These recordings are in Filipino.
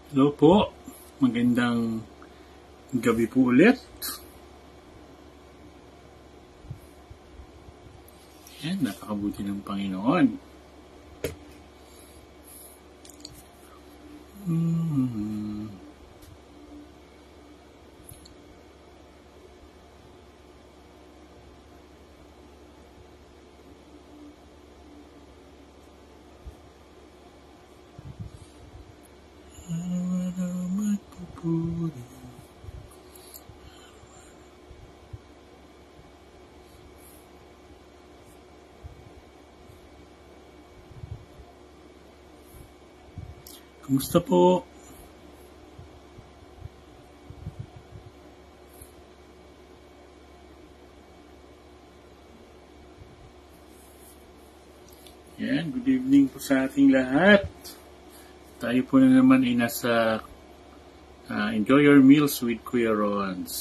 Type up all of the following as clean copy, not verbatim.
Hello po, magandang gabi po ulit. Yan, napakabuti ng Panginoon. Kumusta po? Yan, good evening po sa ating lahat. Tayo po na naman ay nasa Enjoy Your Meals with Kuya Rons.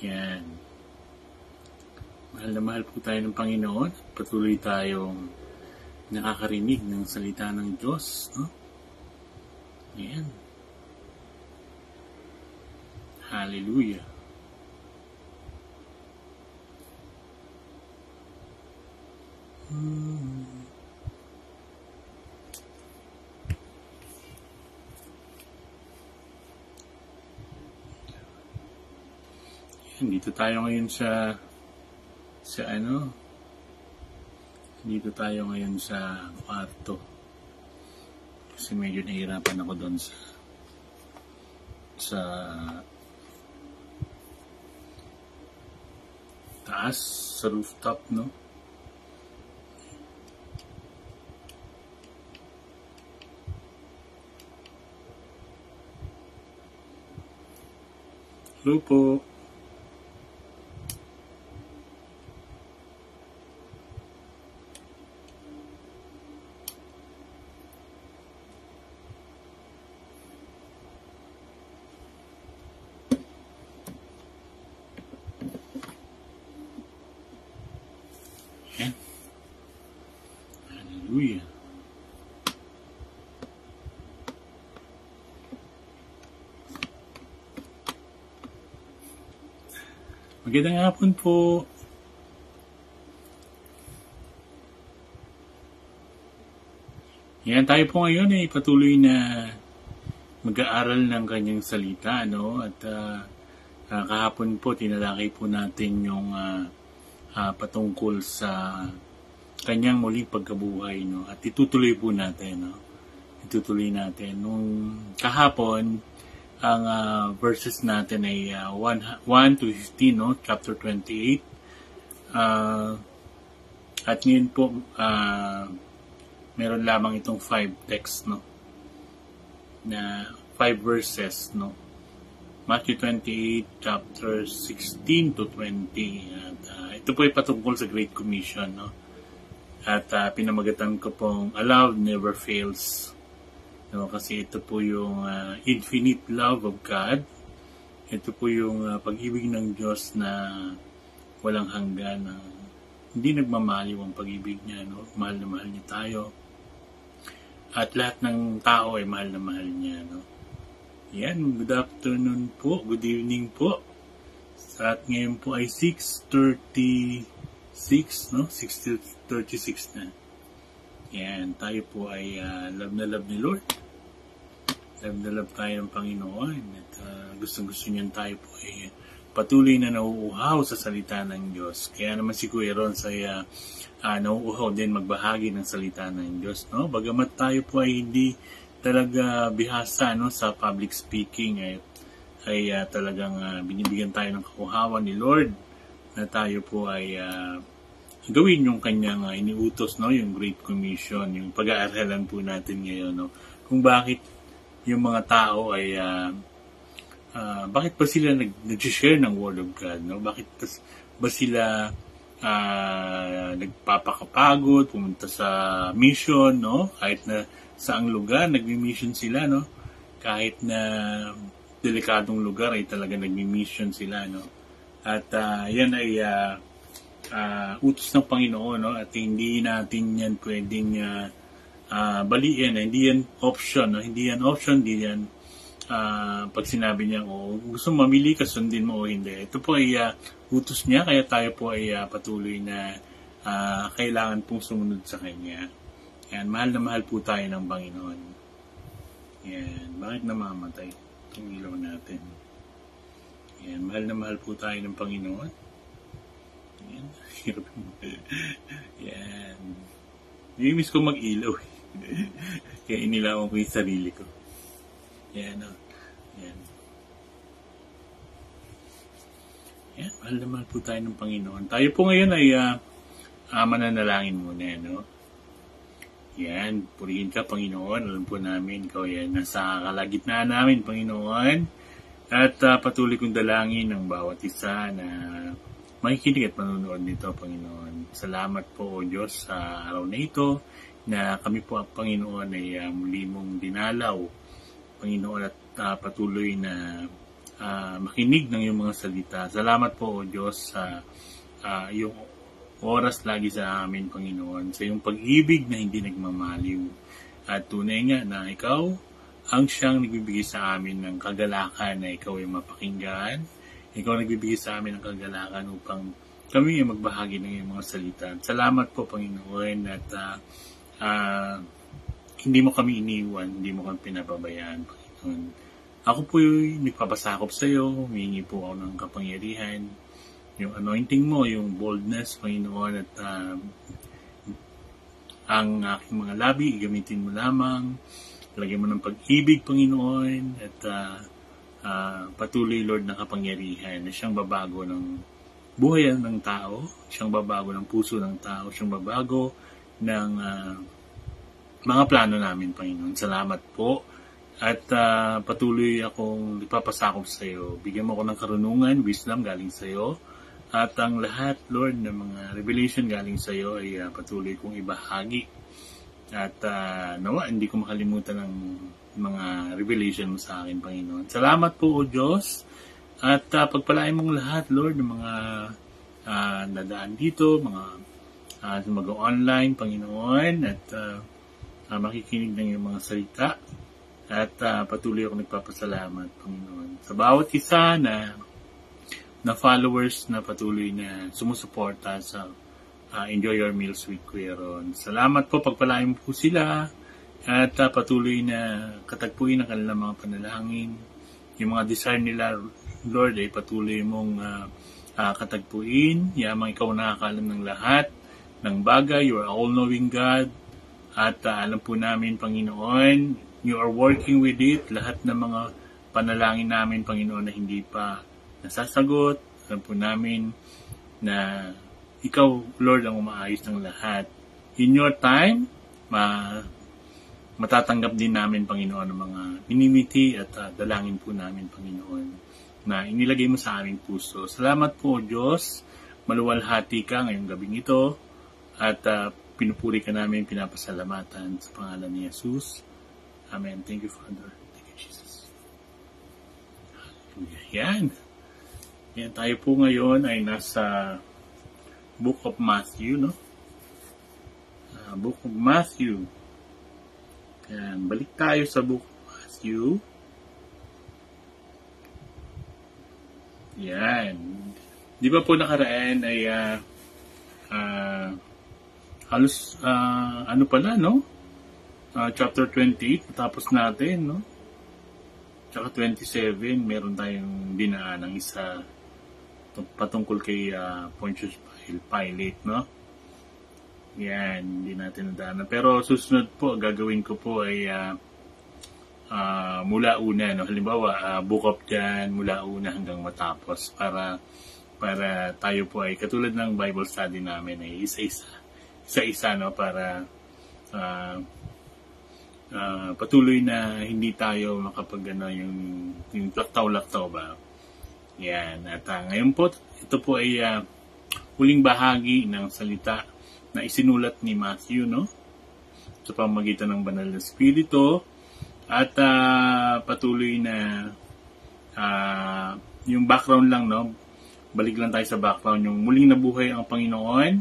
Yan. Mahal na mahal po tayo ng Panginoon. Patuloy tayong nakakarinig ng salita ng Diyos, no? Yan. Hallelujah. Yan, dito tayo ngayon sa dito tayo ngayon sa kwarto. Kasi medyo nahihirapan ako doon sa taas, sa rooftop, no? Hello po. Yan. Hallelujah. Magandang hapon po. Yan, tayo po ngayon ay patuloy na mag-aaral ng kanyang salita, no? At kahapon po tinalakay po natin yung patungkol sa kanyang muling pagkabuhay, no? At itutuloy po natin, no? Itutuloy natin. Nung kahapon, ang verses natin ay 1 to 15, no? Chapter 28. At ngayon po, meron lamang itong 5 texts, no? Na 5 verses, no? Matthew 28, chapter 16 to 20. At ito po ay patungkol sa Great Commission, no? At pinamagatan ko pong A Love Never Fails. No, kasi ito po yung infinite love of God. Ito po yung pag-ibig ng Diyos na walang hanggan. Hindi nagmamaliw ang pag-ibig niya, no? Mahal na mahal niya tayo. At lahat ng tao ay mahal na mahal niya, no? Yan, good afternoon po, good evening po. At ngayon po ay 6:36, no? 6:36 na. Yan, tayo po ay love na love ni Lord. Love na love tayo ng Panginoon. At gustong-gusto niyan tayo po ay patuloy na nauuhaw sa salita ng Diyos. Kaya naman si Kuya Ron ay nauuhaw din magbahagi ng salita ng Diyos, no? Bagamat tayo po ay hindi talaga bihasa, no, sa public speaking, ay talagang binibigyan tayo ng kauhawan ni Lord na tayo po ay gawin yung kanyang iniutos, no, yung Great Commission, yung pag-aaralan po natin ngayon, no, kung bakit yung mga tao ay bakit ba sila nag-share ng Word of God, no? Bakit ba sila nagpapakapagod, pumunta sa mission, no? Kahit na saang lugar, nagmi-mission sila, no? Kahit na delikadong lugar ay talaga nagmi-mission sila, no? At yan ay utos ng Panginoon, no? At hindi natin yan pwedeng baliin. Hindi yan option, no? Hindi yan option, hindi yan pag sinabi niya, gusto mamili ka, sundin mo o hindi. Ito po ay utos niya, kaya tayo po ay patuloy na kailangan pong sumunod sa Kanya. Yan, mahal na mahal po tayo ng Panginoon. Yan, bakit namamatay itong ilaw natin? Yan, mahal na mahal po tayo ng Panginoon. Yan, hirap mo. Yan. Nimiss ko mag-ilaw. Kaya inilawan ko yung sarili ko. Yan, yan. Yan, mahal na mahal po tayo ng Panginoon. Tayo po ngayon ay mananalangin muna, no? Yan, purihin ka, Panginoon. Alam po namin, ikaw yan, nasa kalagitnaan namin, Panginoon. At patuloy kong dalangin ng bawat isa na makikinig at manunood nito, Panginoon. Salamat po, O Diyos, sa araw na ito, na kami po, Panginoon, ay muli mong dinalaw, Panginoon, at patuloy na makinig ng iyong mga salita. Salamat po, O Diyos, sa iyong oras lagi sa amin, Panginoon, sa iyong pag-ibig na hindi nagmamaliw. At tunay nga na ikaw ang siyang nagbibigay sa amin ng kagalakan na ikaw ay mapakinggan. Ikaw nagbibigay sa amin ng kagalakan upang kami ay magbahagi ng iyong mga salita. Salamat po, Panginoon, at hindi mo kami iniwan, hindi mo kami pinapabayaan, Panginoon. Ako po yung nagpapasakop sa iyo, humingi po ako ng kapangyarihan, yung anointing mo, yung boldness, Panginoon, at ang aking mga labi, gamitin mo lamang, lagyan mo ng pag-ibig, Panginoon, at patuloy, Lord, ng kapangyarihan na siyang babago ng buhay ng tao, siyang babago ng puso ng tao, siyang babago ng mga plano namin, Panginoon. Salamat po. At patuloy akong ipapasakop sa iyo. Bigyan mo ako ng karunungan, wisdom galing sa iyo. At ang lahat, Lord, ng mga revelation galing sa iyo ay patuloy kong ibahagi. At nawa, hindi ko makalimutan ng mga revelation mo sa akin, Panginoon. Salamat po, O Diyos. At pagpalain mong lahat, Lord, ng mga nadaan dito, mga mag-online, Panginoon, at makikinig ng iyong mga salita. At patuloy ako nagpapasalamat, Panginoon. Sa bawat isa na followers na patuloy na sumusuporta sa Enjoy Your Meals with Kuya Ron. Salamat po, pagpalain po sila at patuloy na katagpuin ang kanilang mga panalangin. Yung mga desire nila, Lord, ay patuloy mong katagpuin. Yamang ikaw nakakalam ng lahat ng bagay. You are all-knowing God. At alam po namin, Panginoon, you are working with it. Lahat ng mga panalangin namin, Panginoon, na hindi pa nasasagot. Alam po namin na ikaw, Lord, ang umaayos ng lahat. In your time, matatanggap din namin, Panginoon, ang mga minimiti at dalangin po namin, Panginoon, na inilagay mo sa aming puso. Salamat po, Diyos. Maluwalhati ka ngayong gabing ito at pinupuri ka namin, pinapasalamatan sa pangalan ni Jesus. Amen. Thank you, Father. Thank you, Jesus. Hallelujah. Yan. Yan, tayo po ngayon ay nasa Book of Matthew, no? Book of Matthew. Yan, balik tayo sa Book of Matthew. Yan. Di ba po nakaraan ay halos ano pala, no? Chapter 28, tapos natin, no? Tsaka 27, meron tayong dinaan ng isa patungkol kay Pontius Pilate, no? Yan, hindi natin nadaanan. Pero susunod po, gagawin ko po ay mula una, no? Halimbawa, book up dyan, mula una hanggang matapos para tayo po ay katulad ng Bible study namin ay isa-isa, no? Para patuloy na hindi tayo makapag yung laktaw-laktaw ba. Yan. At ngayon po, ito po ay huling bahagi ng salita na isinulat ni Matthew, no? Sa pamamagitan ng Banal na Espiritu. At patuloy na yung background lang, no? Balik lang tayo sa background. Yung muling nabuhay ang Panginoon.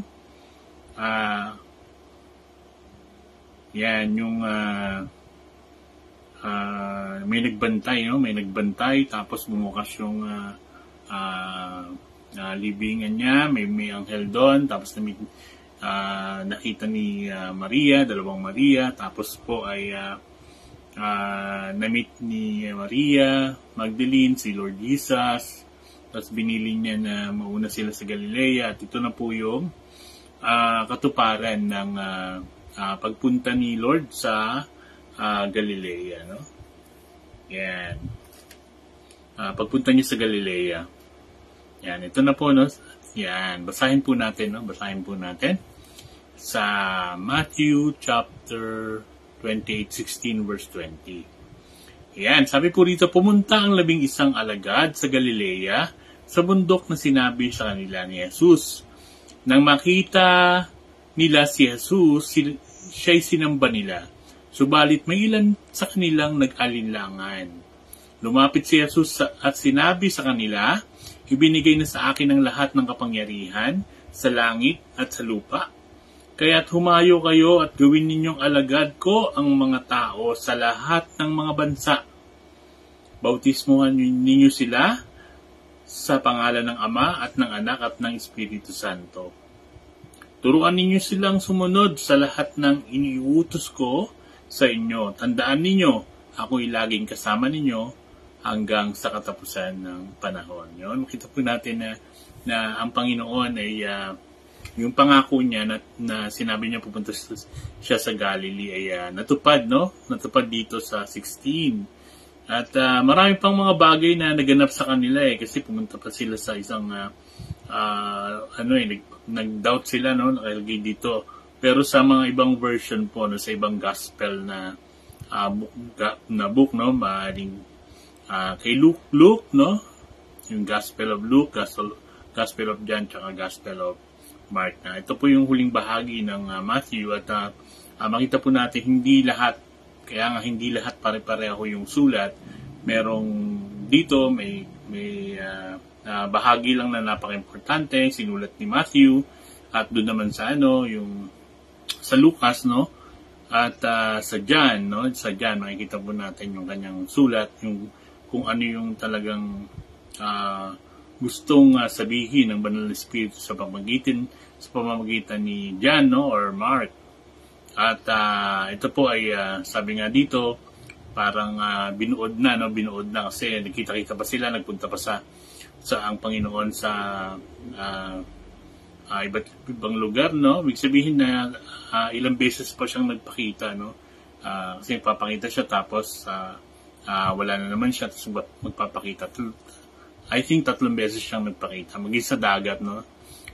Yan, yung may nagbantay, no? May nagbantay, tapos bumukas yung libingan niya, may anghel doon, tapos nakita ni Maria, dalawang Maria, tapos po ay na-meet ni Maria Magdalene si Lord Jesus, tapos binili niya na mauna sila sa Galilea, at ito na po yung katuparan ng pagpunta ni Lord sa Galilea, no? Yan. Pagpunta niya sa Galilea. Yan, ito na po, no? Yan, basahin po natin, no? Basahin po natin sa Matthew chapter 28:16 verse 20. Yan, sabi po rito, pumunta ang 11 alagad sa Galilea sa bundok na sinabi sa kanila ni Jesus. Nang makita nila si Jesus, siya'y sinamba nila. Subalit may ilan sa kanilang nag-alinlangan. Lumapit si Jesus at sinabi sa kanila, ibinigay na sa akin ang lahat ng kapangyarihan sa langit at sa lupa. Kaya't humayo kayo at gawin ninyong alagad ko ang mga tao sa lahat ng mga bansa. Bautismuhan ninyo sila sa pangalan ng Ama at ng Anak at ng Espiritu Santo. Turuan ninyo silang sumunod sa lahat ng iniuutos ko sa inyo. Tandaan ninyo, ako'y laging kasama ninyo hanggang sa katapusan ng panahon. Yun, makita po natin na ang Panginoon ay yung pangako niya na sinabi niya pupunta siya sa Galilee ay natupad, no? Natupad dito sa 16. At marami pang mga bagay na naganap sa kanila kasi pumunta pa sila sa isang nag-doubt sila, no? Nakalagay dito. Pero sa mga ibang version po, no, sa ibang gospel na book, no, maaaring kay Luke, no, yung Gospel of Luke, Gospel of John, tsaka Gospel of Mark. Ito po yung huling bahagi ng Matthew, at makita po natin hindi lahat, kaya nga hindi lahat pare-pareho yung sulat. Merong dito may bahagi lang na napaka-importante, sinulat ni Matthew, at doon naman sa yung sa Lucas, no, at sa John, no, sa John makikita po natin yung kanyang sulat, yung kung ano yung talagang gustong sabihin ng Banal na Espiritu sa pamamagitan ni John, no, or Mark. At ito po ay sabi nga dito, parang binuod na kasi nagkita-kita pa sila, nagpunta pa sa ang Panginoon sa iba't ibang lugar, no? Ibig sabihin na ilang beses pa siyang nagpakita, no? Kasi papakita siya tapos wala na naman siya, tapos magpapakita. I think 3 beses siyang nagpakita. Maging sa dagat, no?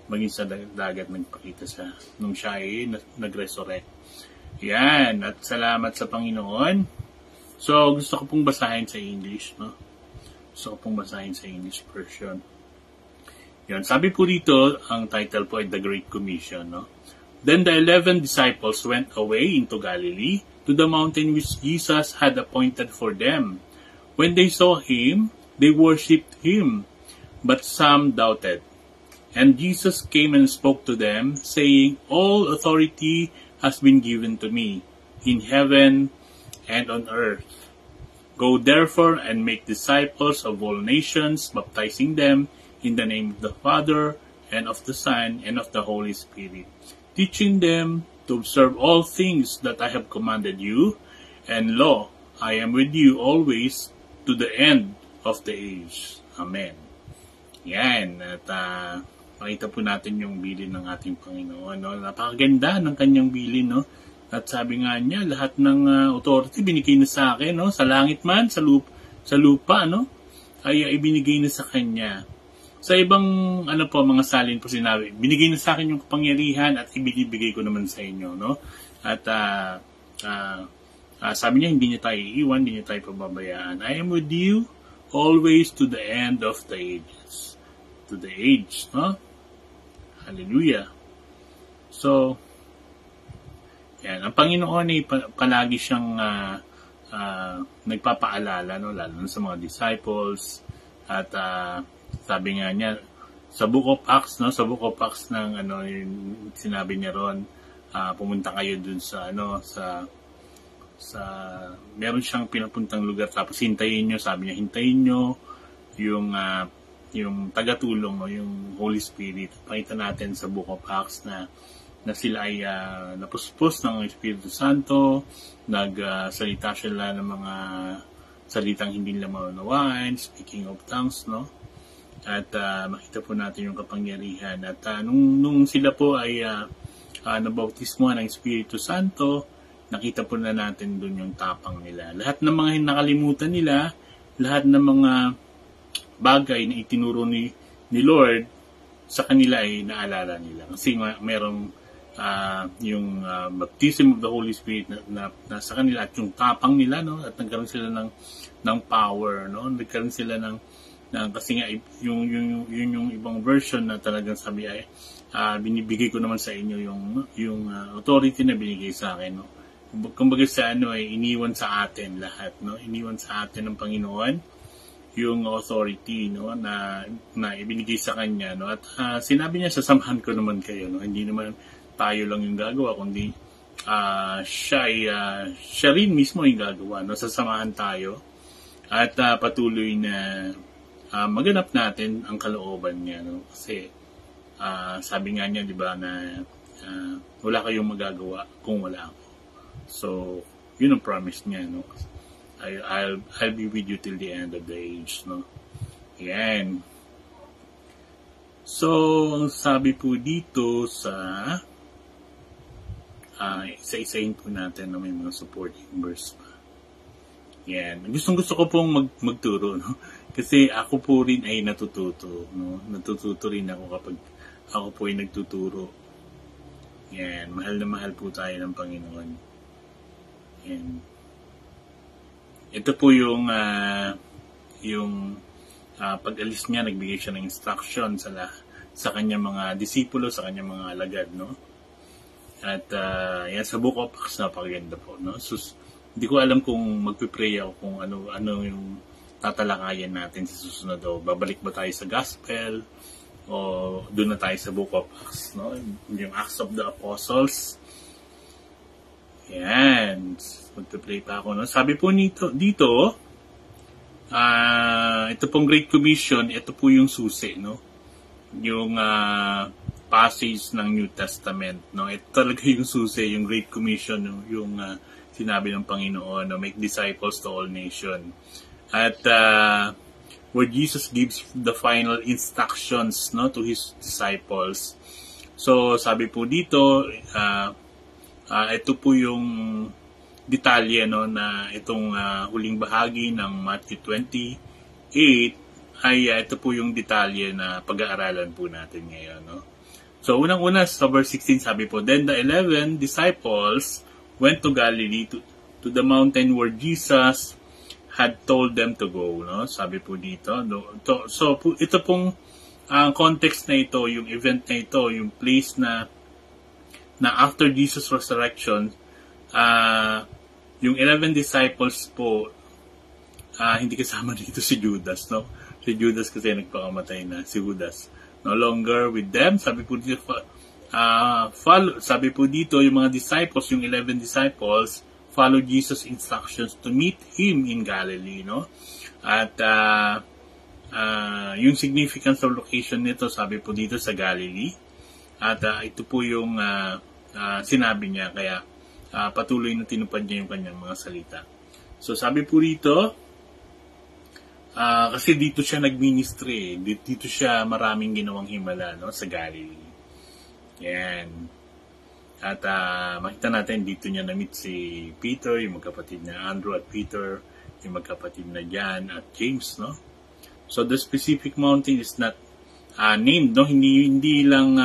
Maging sa dagat nagpakita siya nung siya ay nag-resurrect. Yan, at salamat sa Panginoon. So, gusto ko pong basahin sa English, no? Gusto ko pong basahin sa English version. Yan, sabi po rito, ang title po ay The Great Commission, no? Then the 11 disciples went away into Galilee to the mountain which Jesus had appointed for them. When they saw him, they worshipped him, but some doubted. And Jesus came and spoke to them, saying, all authority has been given to me, in heaven and on earth. Go therefore and make disciples of all nations, baptizing them in the name of the Father, and of the Son, and of the Holy Spirit, teaching them to observe all things that I have commanded you, and lo, I am with you always to the end of the age. Amen. Yan, at makita po natin yung bilin ng ating Panginoon, no? Napakaganda ng kanyang bilin, no? At sabi nga niya, lahat ng authority binigay na sa akin, no? Sa langit man, sa lupa, no? Ay ibinigay na sa kanya. Sa ibang mga salin po sinabi, binigay na sa akin yung kapangyarihan at ibinibigay ko naman sa inyo, no? At sabi niya, hindi niya tayo iiwan, hindi niya tayo pababayaan. I am with you always to the end of the ages. To the age, no? Hallelujah. So, yan, ang Panginoon ay palagi siyang nagpapaalala, no, lalo na sa mga disciples. At sabi nga niya sa Book of Acts, no, sa Book of Acts ng yung sinabi niya ron, pumunta kayo dun sa meron siyang pinapuntang lugar, tapos hintayin nyo, sabi niya, hintayin nyo yung tagatulong, no, yung Holy Spirit. Pakita natin sa Book of Acts na sila ay napuspos ng Espiritu Santo, nagsalita sila ng mga salitang hindi nila maunawaan, speaking of tongues, no? At makita po natin yung kapangyarihan. At nung sila po ay nabautismo ng Espiritu Santo, nakita po na natin dun yung tapang nila. Lahat ng mga nakalimutan nila, lahat ng mga bagay na itinuro ni Lord sa kanila ay naalala nila. Kasi merong yung baptism of the Holy Spirit na sa kanila, at yung tapang nila, no, at nagkaroon sila ng power, no, nagkaroon sila ng kasi nga yung ibang version na talagang sabi ay binibigay ko naman sa inyo yung authority na binigay sa akin, no. Kumbaga sa ay iniwan sa atin lahat, no, iniwan sa atin ng Panginoon yung authority, no, na ibinigay sa kanya, no. At sinabi niya, sasamahan ko naman kayo, no. Hindi naman tayo lang yung gagawa, kundi siya rin mismo yung gagawa, no. Sasamahan tayo at patuloy na maganap natin ang kalooban niya, no. Kasi sabi nga niya, di ba, na wala kayong magagawa kung wala ako. So yun ang promise niya, no. I'll be with you till the end of the age, no. Yan. So sabi po dito sa isa-isahin po natin na may mga supporting verse pa. Yan. Gusto ko pong magturo, no? Kasi ako po rin ay natututo, no? Natututo rin ako kapag ako po ay nagtuturo. Yan. Mahal na mahal po tayo ng Panginoon. Yan. Ito po yung pag-alis niya, nagbigay siya ng instruction sa kanyang mga disipulo, sa kanyang mga alagad, no? At yan, sa Book of Acts, napakaganda po, no? So, hindi ko alam kung magpipray ako kung ano yung tatalakayan natin sa susunod, o babalik ba tayo sa Gospel o doon na tayo sa Book of Acts, no? Yung Acts of the Apostles. Yan, magpipray pa ako, no? Sabi po dito ito pong Great Commission, ito po yung susi, no? Yung passage ng New Testament, no. Ito talaga yung susi, yung Great Commission, no? Yung sinabi ng Panginoon, no? Make disciples to all nations. At where Jesus gives the final instructions, no, to his disciples. So sabi po dito, ito po yung detalye, no, na itong huling bahagi ng Matthew 28 ay ito po yung detalye na pag-aaralan po natin ngayon, no. So unang-una sa verse 16 sabi po, then the 11 disciples went to Galilee to the mountain where Jesus had told them to go, no. Sabi po dito, no. So ito pong context na ito, yung event na ito, yung place na after Jesus' resurrection, yung 11 disciples po, hindi kasama dito si Judas, no. Si Judas kasi nagpakamatay na, si Judas no longer with them. Sabi po dito, sabi po dito, yung mga disciples, yung 11 disciples, follow Jesus' instructions to meet Him in Galilee, no? At yung significance of location nito, sabi po dito sa Galilee. At ito po yung sinabi niya, kaya patuloy na tinupad niya yung kanyang mga salita. So sabi po dito, kasi dito siya nag-ministry, dito siya maraming ginawang himala, no, sa Galilee. Yan. At makita natin dito niya na-meet si Peter, yung magkapatid na Andrew at Peter, yung magkapatid na John at James, no. So the specific mountain is not named, no, hindi lang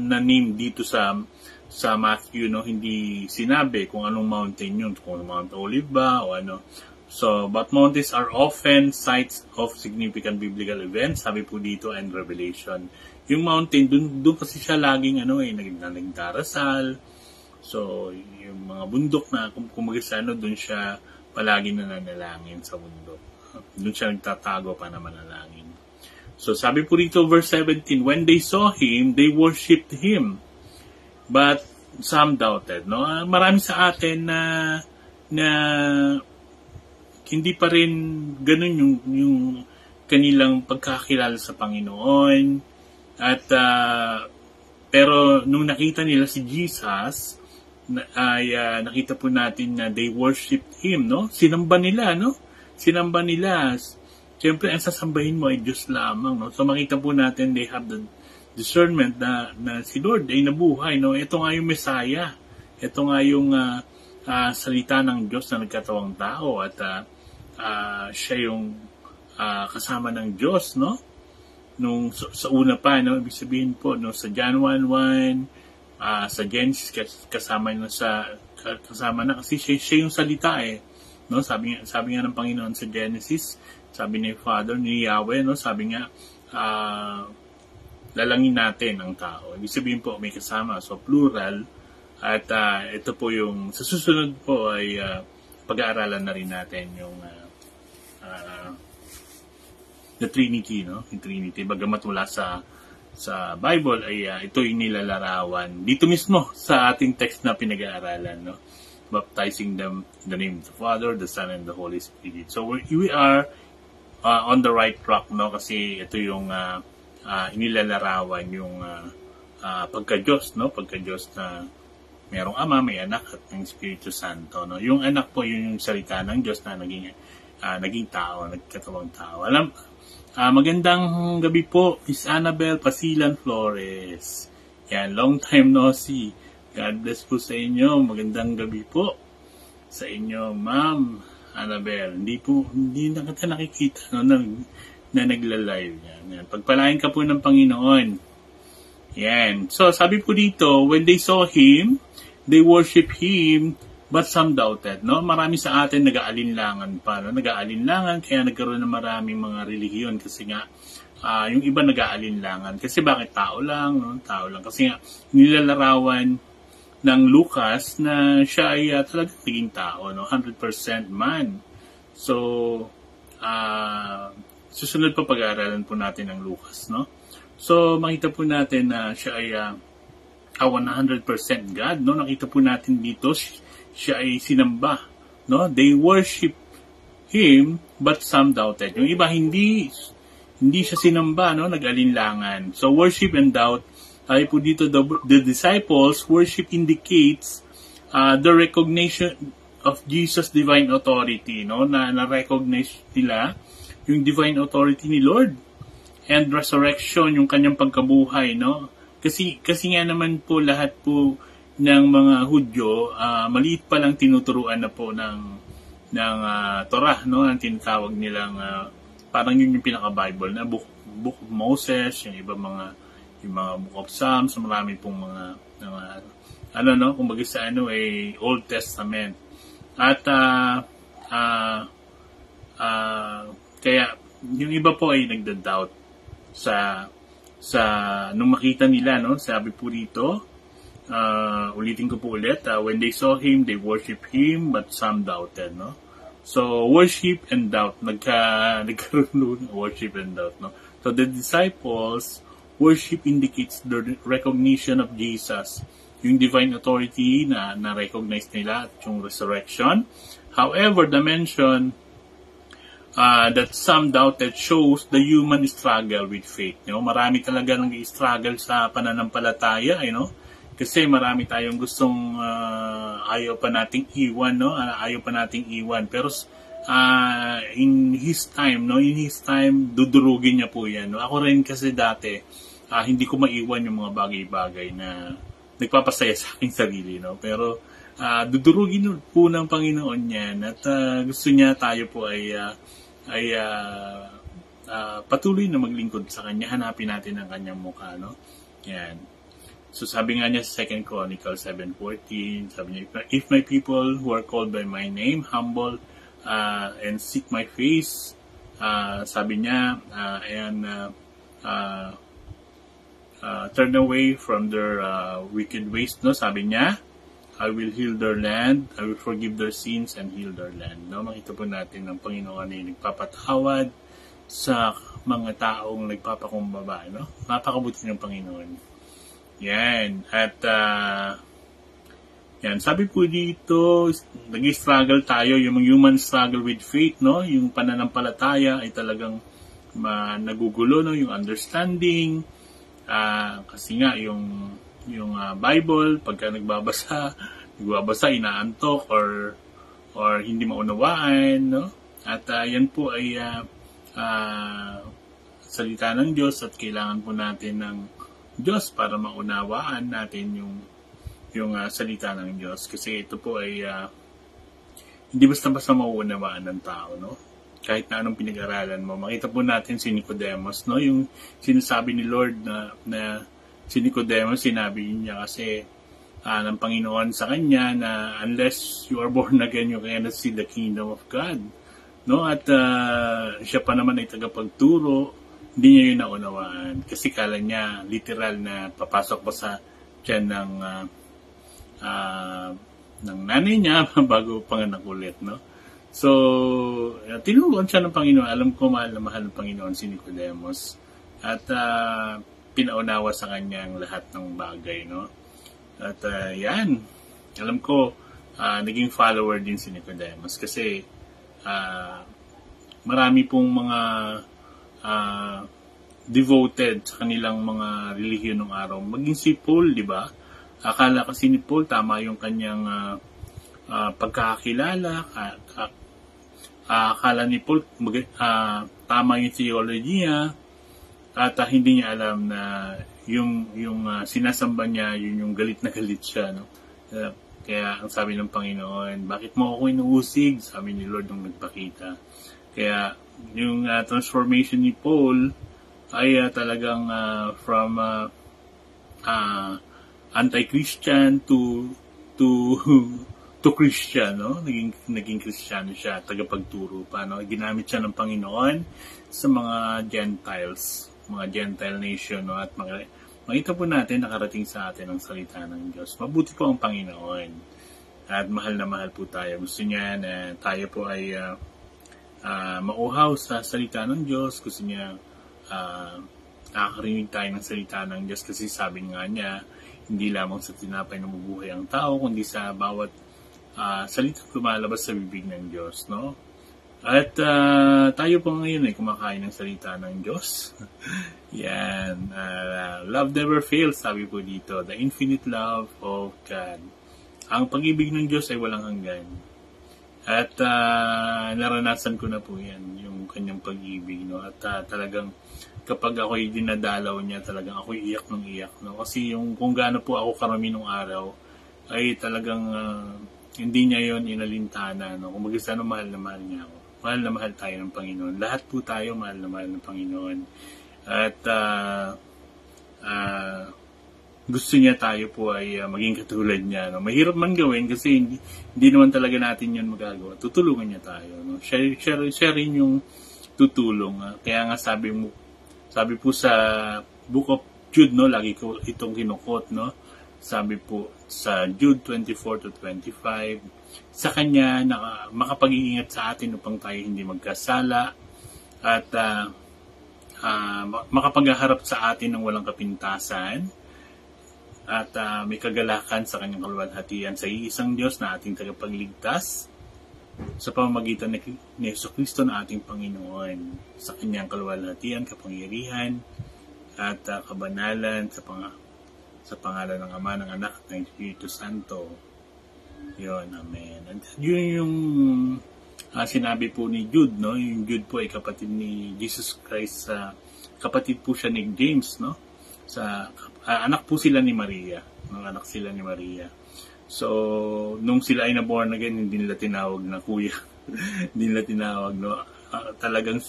na-name dito sa Matthew, no, hindi sinabi kung anong mountain yun, kung Mount Olive ba o ano. So, but mountains are often sites of significant biblical events, sabi po dito, and revelation. Yung mountain, dun kasi siya laging nagdarasal. So, yung mga bundok na, kung mag-isano, dun siya palagi nananalangin sa bundok. Dun siya nagtatago pa na manalangin. So, sabi po dito, verse 17, when they saw Him, they worshipped Him. But some doubted, no? Marami sa atin na hindi pa rin ganun yung kanilang pagkakilala sa Panginoon. At pero nung nakita nila si Jesus, ay nakita po natin na they worshiped Him, no? Sinamba nila, no? Sinamba nila. Siyempre, ang sasambahin mo ay Diyos lamang, no? So makita po natin they have the discernment na si Lord ay nabuhay, no? Ito nga yung Messiah. Ito nga yung salita ng Diyos na nagkatawang tao at siya yung kasama ng Diyos, no? Nung sa una pa, no, ibig sabihin po, no, sa John 1:1, sa Genesis kasama na kasi siya yung salita no? Sabi nga ng Panginoon sa Genesis, sabi ni Father ni Yahweh, no, sabi nga lalangin natin ang tao. Ibig sabihin po may kasama, so plural. At ito po yung sa susunod po ay pag-aaralan na rin natin yung the Trinity, no? Yung Trinity, bagamat mula sa Bible ay ito yung nilalarawan dito mismo sa ating text na pinag-aaralan, no? Baptizing them in the name of the Father, the Son, and the Holy Spirit. So we are on the right track, no? Kasi ito yung inilalarawan yung pagka-Diyos, no? Pagka-Diyos na merong Ama, may Anak, at ng Espiritu Santo, no? Yung Anak po yung salita ng Diyos na naging tao, nagkatawang tao. Magandang gabi po, Miss Annabel Pasilan Flores. Yan, long time no see. God bless po sa inyo. Magandang gabi po sa inyo, Ma'am Annabel. Hindi na kita nakikita no, na nagla-live. Yan. Pagpalain ka po ng Panginoon. Yan. So, sabi po dito, when they saw Him, they worship Him, but some doubted, no? Marami sa atin nag-aalinlangan pa, no? Nag-aalinlangan, kaya nagkaroon ng maraming mga relihiyon kasi nga, yung iba nag-aalinlangan. Kasi bakit tao lang, no? Tao lang. Kasi nga, nilalarawan ng Lucas na siya ay talagang naging tao, no? 100% man. So, susunod pa pag-aaralan po natin ang Lucas, no? So, makita po natin na siya ay 100% God, no? Nakita po natin dito, siya ay sinamba, no? They worship Him, but some doubted. Yung iba hindi siya sinamba, no? Nag-alinlangan. So worship and doubt. Ay po dito the disciples worship indicates the recognition of Jesus' divine authority, no? Na-recognize nila yung divine authority ni Lord and resurrection, yung kanyang pagkabuhay, no? Kasi nga naman po lahat po ng mga Hudyo, maliit pa lang tinuturuan na po ng Torah, no? Ang tinatawag nilang parang yun yung pinaka-Bible na book of Moses, yung mga Book of Psalms, marami pong mga kumbaga sa Old Testament. At kaya yung iba po ay nagda-doubt sa nung makita nila, no? Sabi po dito, ulitin ko po ulit, when they saw Him, they worship Him, but some doubted, no? So, worship and doubt, nagkaroon worship and doubt, no? So, the disciples, worship indicates the recognition of Jesus, yung divine authority na recognize nila at yung resurrection. However, the mention that some doubted shows the human struggle with faith, no? Marami talaga nag-struggle sa pananampalataya, no? Kasi marami tayong gustong ayaw pa nating iwan, no? Ayaw pa nating iwan. Pero in His time, no? In His time, dudurugin niya po yan, no? Ako rin kasi dati, hindi ko maiwan yung mga bagay-bagay na nagpapasaya sa aking sarili, no? Pero dudurugin po ng Panginoon yan at gusto niya tayo po ay patuloy na maglingkod sa Kanya. Hanapin natin ang Kanyang mukha, no? Yan. So sabi nga niya sa 2 Chronicles 7:14, sabi niya, if my people who are called by my name humble and seek my face, sabi niya, and turn away from their wicked ways, no? Sabi niya, I will heal their land, I will forgive their sins and heal their land. No? Makita po natin ng Panginoon ay nagpapatawad sa mga taong nagpapakumbaba, no? Napakabuti ng Panginoon. Yan. At Yan, sabi po dito, nag-struggle tayo, yung human struggle with faith, no? Yung pananampalataya ay talagang nagugulo, no? Yung understanding, kasi nga yung Bible, pagka nagbabasa, inaantok or hindi maunawaan, no? At yan po ay salita ng Diyos at kailangan po natin ng Diyos para maunawaan natin yung salita ng Diyos, kasi ito po ay hindi basta-basta mauunawaan ng tao, no? Kahit na anong pinag-aralan mo. Makita po natin si Nicodemus, no? Yung sinasabi ni Lord na si Nicodemus, sinabi niya kasi ng Panginoon sa kanya na unless you are born again, you cannot see the kingdom of God, no? At siya pa naman ay tagapagturo, hindi niya yun naunawaan kasi kala niya literal na papasok pa sa tiyan ng nanay niya bago panganak ulit, no? So, tinuruan siya ng Panginoon. Alam ko mahal na mahal ng Panginoon si Nicodemus. At pinaunawa sa kanya ang lahat ng bagay, no? At yan, alam ko, naging follower din si Nicodemus kasi marami pong mga devoted sa kanilang mga relihiyon ng araw. Maging si Paul, di ba? Akala kasi ni Paul tama yung kanyang pagkakakilala. Akala ni Paul tama yung theology niya. At hindi niya alam na yung sinasamba niya, yun yung galit na galit siya. No? Kaya ang sabi ng Panginoon, bakit mo ako inuusig? Sabi ni Lord nung nagpakita. Kaya yung transformation ni Paul ay talagang from anti-Christian to Christian, no? Naging Kristiyano siya, tagapagturo pa, no? Ginamit siya ng Panginoon sa mga Gentiles, mga Gentile nation, no? At makita po natin nakarating sa atin ang salita ng Diyos. Mabuti po ang Panginoon. At mahal na mahal po tayo. Gusto niya na tayo po ay mauhaw sa salita ng Diyos. Gusto niya nakakarinig tayo ng salita ng Diyos kasi sabi nga niya, hindi lamang sa tinapay na mabuhay ang tao, kundi sa bawat salita lumalabas sa bibig ng Diyos, no? At tayo po ngayon ay kumakain ng salita ng Diyos. Yan. Love never fails, sabi po dito. The infinite love of God. Ang pag-ibig ng Diyos ay walang hanggan. At naranasan ko na po yan, yung kanyang pag-ibig, no? At talagang kapag ako'y dinadalaw niya, talagang ako'y iyak ng iyak, no? Kasi yung kung gaano po ako karami nung araw, ay talagang hindi niya yon inalintana, no? Kung sana mahal na mahal niya ako. Mahal na mahal tayo ng Panginoon. Lahat po tayo mahal na mahal ng Panginoon. At gusto niya tayo po ay maging katulad niya, no? Mahirap man gawin kasi hindi naman talaga natin yun magagawa. Tutulungan niya tayo, no? Siya rin yung tutulong. Kaya nga sabi po sa Book of Jude, no, lagi ko itong kinukot, no? Sabi po sa Jude 24-25, sa kanya makapag-iingat sa atin upang tayo hindi magkasala at makapagharap sa atin ng walang kapintasan at may kagalakan sa kanyang kaluwalhatian sa iisang Diyos na ating tagapagligtas sa pamamagitan ni Jesucristo na ating Panginoon, sa kanyang kaluwalhatian, kapangyarihan, at kabanalan sa pangalan ng Ama, ng Anak, at ng Espiritu Santo. Yun, Amen. And yun yung sinabi po ni Jude, no? Yung Jude po ay kapatid ni Jesus Christ, kapatid po siya ni James, no? Anak po sila ni Maria, no? Anak sila ni Maria. So, nung sila ay na-born again, hindi nila tinawag na kuya. Hindi nila tinawag, no? Talagang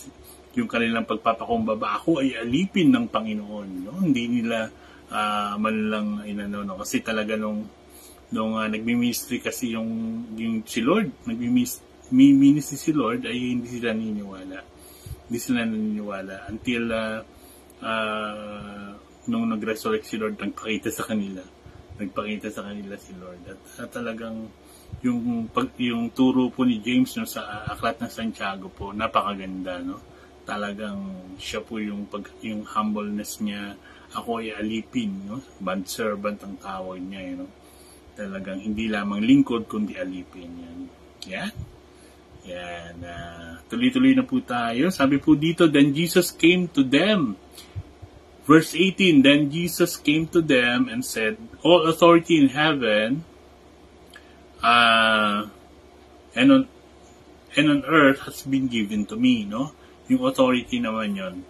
yung kanilang pagpapakumbaba, ako ay alipin ng Panginoon, no? Hindi nila man lang inano, no? Kasi talaga nung nagmi-ministry kasi yung si Lord, nagmi-ministry si Lord, ay hindi sila naniniwala. Hindi sila naniniwala until nung nag-resurrect si Lord, nagpakita sa kanila si Lord. At talagang yung turo po ni James, no, sa Aklat ng Santiago po, napakaganda, no? Talagang siya po yung humbleness niya, ako ay alipin, no? Bond servant ang tawag niya, no? Talagang hindi lamang lingkod, kundi alipin. Yan. Yan. Yan. Tuloy-tuloy na po tayo. Sabi po dito, then Jesus came to them. Verse 18, then Jesus came to them and said, all authority in heaven and on earth has been given to me, no? Yung authority naman yon.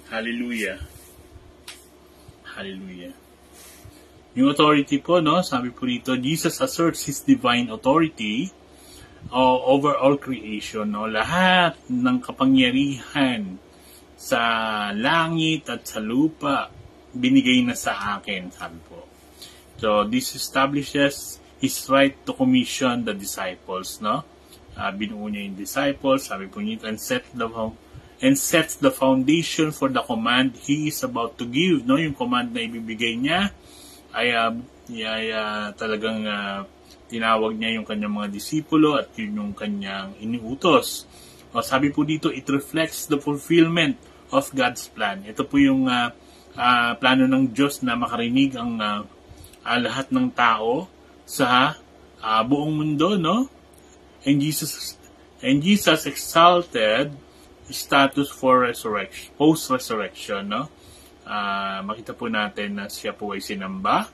Hallelujah. Hallelujah. Yung authority po, no? Sabi po dito, Jesus asserts His divine authority over all creation, no? Lahat ng kapangyarihan sa langit at sa lupa, binigay na sa akin, sabi po. So, this establishes His right to commission the disciples, no? Binuo niya yung disciples, sabi po niya, and sets the foundation for the command He is about to give, no? Yung command na ibibigay niya, ay talagang tinawag niya yung kanyang mga disipulo at yun yung kanyang iniutos. Sabi po dito, it reflects the fulfillment of God's plan. Ito po yung plano ng Diyos na makarinig ang lahat ng tao sa buong mundo, no? And Jesus exalted status for resurrection, post-resurrection, no? Makita po natin na siya po ay sinamba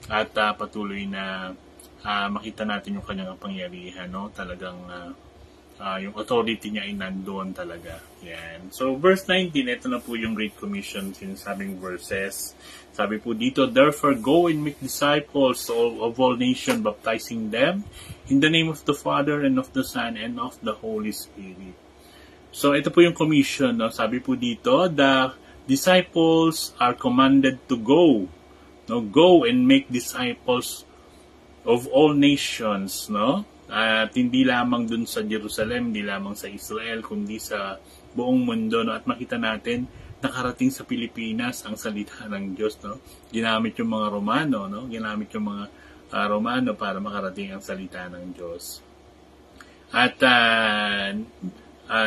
at patuloy na makita natin yung kanyang kapangyarihan, no? Talagang yung authority niya ay nandoon talaga. Yan. So, verse 19, ito na po yung Great Commission, sinasabing verses. Sabi po dito, therefore go and make disciples of all nations, baptizing them in the name of the Father and of the Son and of the Holy Spirit. So, ito po yung commission, no? Sabi po dito, the disciples are commanded to go. No? Go and make disciples of all nations, no? At hindi lamang dun sa Jerusalem, hindi lamang sa Israel, kundi sa buong mundo, no? At makita natin, nakarating sa Pilipinas ang salita ng Diyos, no? Ginamit yung mga Romano, no? Ginamit yung mga Romano para makarating ang salita ng Diyos. At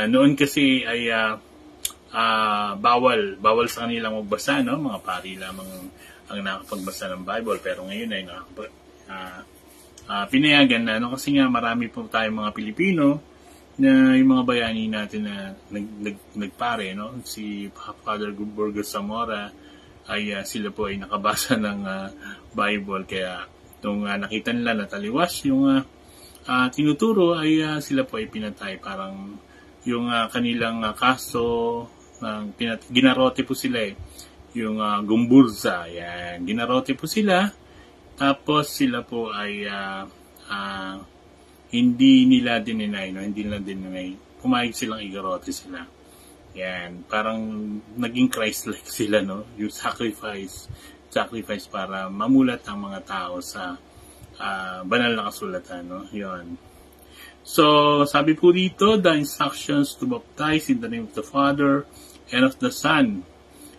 noon kasi ay bawal sa kanilang magbasa, no? Mga pari lamang ang nakapagbasa ng Bible, pero ngayon ay pinayagan na, no? Kasi nga marami po tayong mga Pilipino na yung mga bayani natin na nagpare, no? Si Father Burgos Zamora ay sila po ay nakabasa ng Bible, kaya nung nakita nila na taliwas yung tinuturo ay sila po ay pinatay. Parang yung kanilang kaso, ginarote po sila yung Gumburza, yan, ginarote po sila. Tapos sila po ay hindi nila dininay, no? Hindi nila dininay. Pumayag silang igarote sila. Yan, parang naging Christ-like sila, no? Yung sacrifice para mamulat ang mga tao sa banal na kasulatan, no? Yan. So, sabi po dito, the instructions to baptize in the name of the Father and of the Son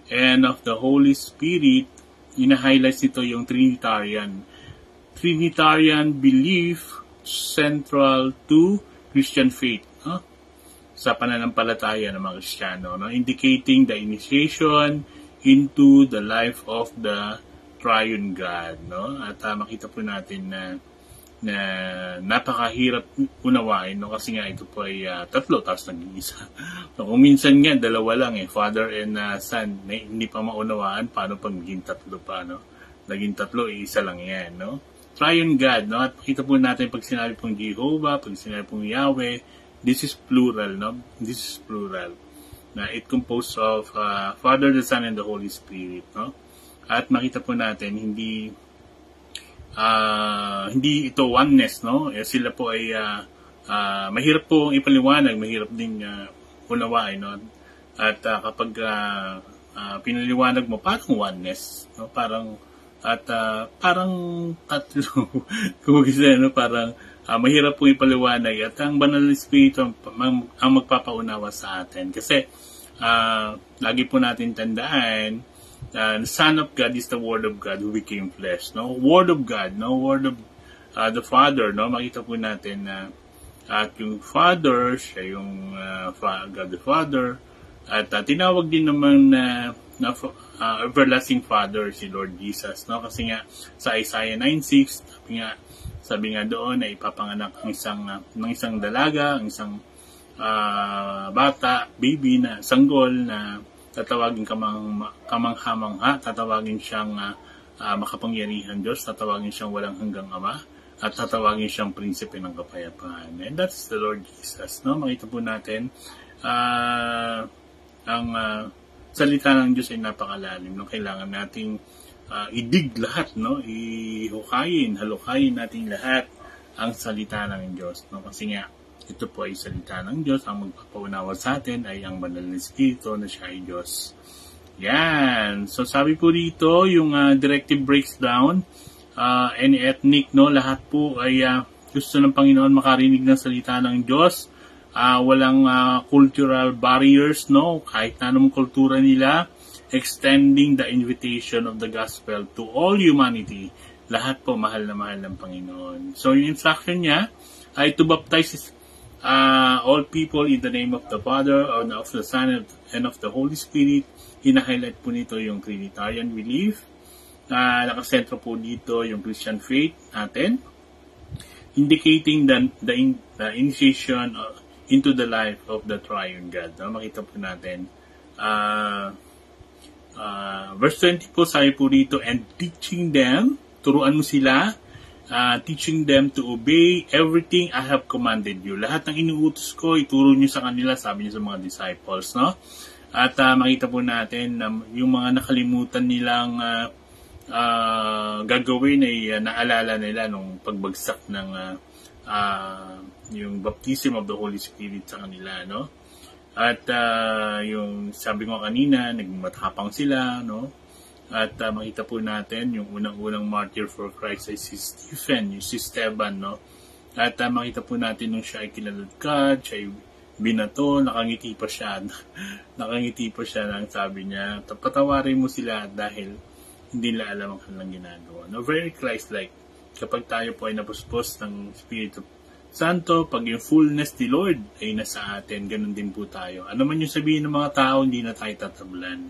and of the Holy Spirit, ina-highlights nito yung Trinitarian belief central to Christian faith, no? Sa pananampalataya ng mga Kristiyano, no? Indicating the initiation into the life of the Triune God, no? At makita po natin na napakahirap unawain, no? Kasi nga ito po ay tatlo tapos nag-iisa. So, kung minsan nga dalawa lang Father and Son, hindi pa maunawaan paano pag naging tatlo pa, no? Naging tatlo, isa lang yan, no? Triune God, no? At makita po natin pag sinabi pong Jehovah, pag sinabi pong Yahweh, this is plural, no? This is plural. Na it composed of Father, the Son, and the Holy Spirit, no? At makita po natin hindi ito oneness, no? Sila po ay mahirap po ipaliwanag, mahirap din unawain, no? At kapag pinaliwanag mo, parang oneness, no? Parang tatlo. Kung kasi, no? Parang mahirap po ipaliwanag at ang banal na Espiritu ang magpapaunawa sa atin. Kasi lagi po natin tandaan, the Son of God is the Word of God who became flesh, no? Word of God, no? Word of the Father, no? Makita po natin na at yung Father, siya yung God the Father, at tinawag din naman na everlasting Father si Lord Jesus, no? Kasi nga sa Isaiah 9:6, sabi nga doon ay ipapanganak ng isang dalaga, ang isang bata, baby na sanggol na tatawagin kamangha-mangha, tatawagin siyang makapangyarihan Diyos, tatawagin siyang walang hanggang Ama, at tatawagin siyang prinsipe ng kapayapaan. And that's the Lord Jesus. No? Makita po natin, ang salita ng Diyos ay napakalalim. No? Kailangan nating idig lahat, no? Halukayin natin lahat ang salita ng Diyos. No? Kasi nga, ito po ay salita ng Diyos. Ang magpapaunawa sa atin ay ang banal na Espiritu na siya ay Diyos. Yan. So sabi po dito, yung directive breaks down, any ethnic, no? Lahat po ay gusto ng Panginoon makarinig ng salita ng Diyos. Walang cultural barriers, no? Kahit na anong kultura nila, extending the invitation of the gospel to all humanity. Lahat po mahal na mahal ng Panginoon. So yung instruction niya ay to baptize all people in the name of the Father, and of the Son, and of the Holy Spirit. Hina-highlight po nito yung Trinitarian belief. Nakasentro po dito yung Christian faith natin, indicating the initiation into the life of the Triune God. Makita po natin. Verse 20 po, sabi po dito, and teaching them, turuan mo sila, teaching them to obey everything I have commanded you. Lahat ng inuutos ko, ituro nyo sa kanila, sabi niya sa mga disciples, no? At makita po natin yung mga nakalimutan nilang gagawin ay naalala nila nung pagbagsak ng yung baptism of the Holy Spirit sa kanila, no? At yung sabi ko kanina, nagmatapang sila, no? At makita po natin yung unang-unang martyr for Christ ay si Stephen, yung si Esteban, no? At makita po natin nung siya ay kinaladkad, siya ay binato, nakangiti pa siya. Nakangiti pa siya nang sabi niya, patawarin mo sila dahil hindi nila alam ang kanilang ginagawa. No? Very Christ-like. Kapag tayo po ay napuspos ng Espiritu Santo, pag yung fullness ni Lord ay nasa atin, ganun din po tayo. Ano man yung sabihin ng mga tao, hindi na tayo tatablan.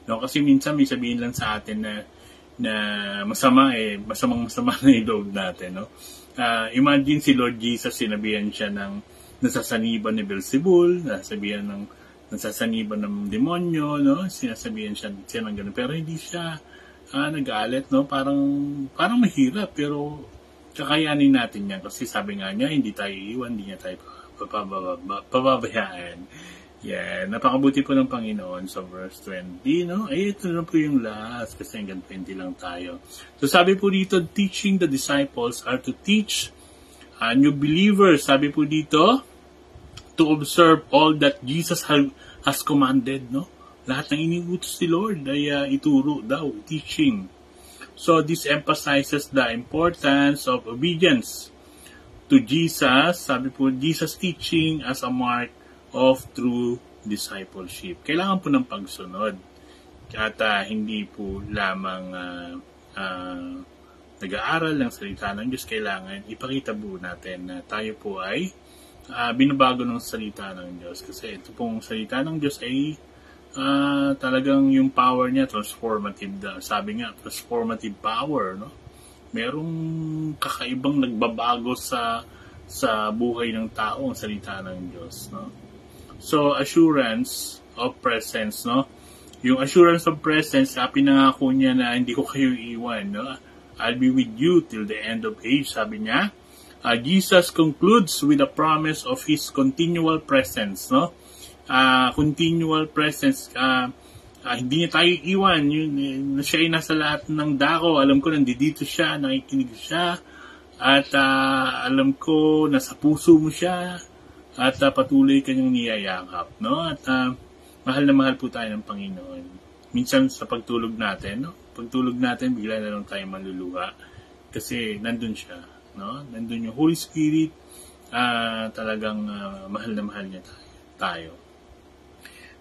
No? Kasi minsan may sabihin lang sa atin na masama masamang-masama na yung loob natin. No? Imagine si Lord Jesus, sinabihan siya ng nasasaniban ni Beelzebul, nasasaniban ng demonyo, no? Sinasabihan siya ng ganun. Pero hindi siya nagalit, no? Parang mahirap, pero kakayanin natin yan. Kasi sabi nga niya, hindi tayo iiwan, hindi niya tayo pababayaan. Yeah, napakabuti po ng Panginoon sa verse 20, no? Ito na po yung last, kasi hanggang 20 lang tayo. So sabi po dito, teaching the disciples are to teach new believers, sabi po dito, to observe all that Jesus has commanded, no? Lahat ng iniutos ni Lord ay ituro daw, teaching. So this emphasizes the importance of obedience to Jesus. Sabi po, Jesus teaching as a mark of true discipleship. Kailangan po ng pagsunod. At hindi po lamang nag-aaral ng salita ng Diyos. Kailangan ipakita po natin na tayo po ay binabago ng salita ng Diyos. Kasi ito pong salita ng Diyos ay talagang yung power niya transformative. Sabi nga, transformative power, no? Merong kakaibang nagbabago sa buhay ng tao ang salita ng Diyos, no? So assurance of presence, no? Yung assurance of presence, pinangako niya na hindi ko kayo iiwan, no? I'll be with you till the end of age, sabi niya. Jesus concludes with a promise of His continual presence, no? Continual presence, hindi niya tayo iwan. Siya ay nasa lahat ng dako. Alam ko, nandito siya, nakikinig siya. At alam ko, nasa puso mo siya. At patuloy kanyang niyayakap, no? At mahal na mahal po tayo ng Panginoon. Minsan sa pagtulog natin, no? Pagtulog natin, bigla na lang tayo maluluha. Kasi nandun siya, no? Nandun yung Holy Spirit. Talagang mahal na mahal niya tayo.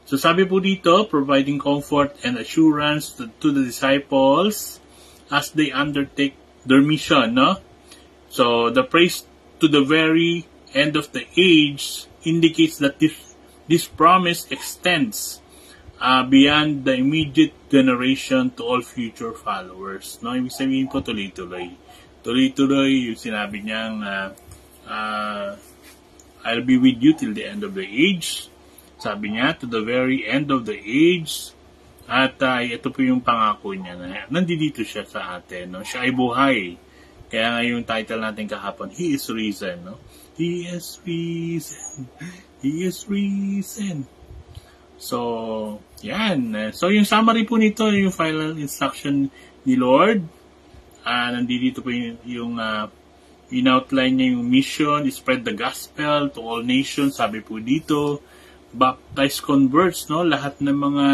So sabi po dito, providing comfort and assurance to the disciples as they undertake their mission, no? So the praise to the very end of the age indicates that this promise extends beyond the immediate generation to all future followers, no? Ibig sabihin po tuloy-tuloy. tuloy-tuloy yung sinabi niyang I'll be with you till the end of the age. Sabi niya, to the very end of the age. At ito po yung pangako niya na nandito siya sa atin. No? Siya ay buhay. Kaya nga yung title natin kahapon, He is risen. No? He is risen. He is risen. So, yan. So, yung summary po nito, yung final instruction ni Lord. Nandito po yung in-outline niya yung mission, spread the gospel to all nations. Sabi po dito, baptize converts, no? Lahat ng mga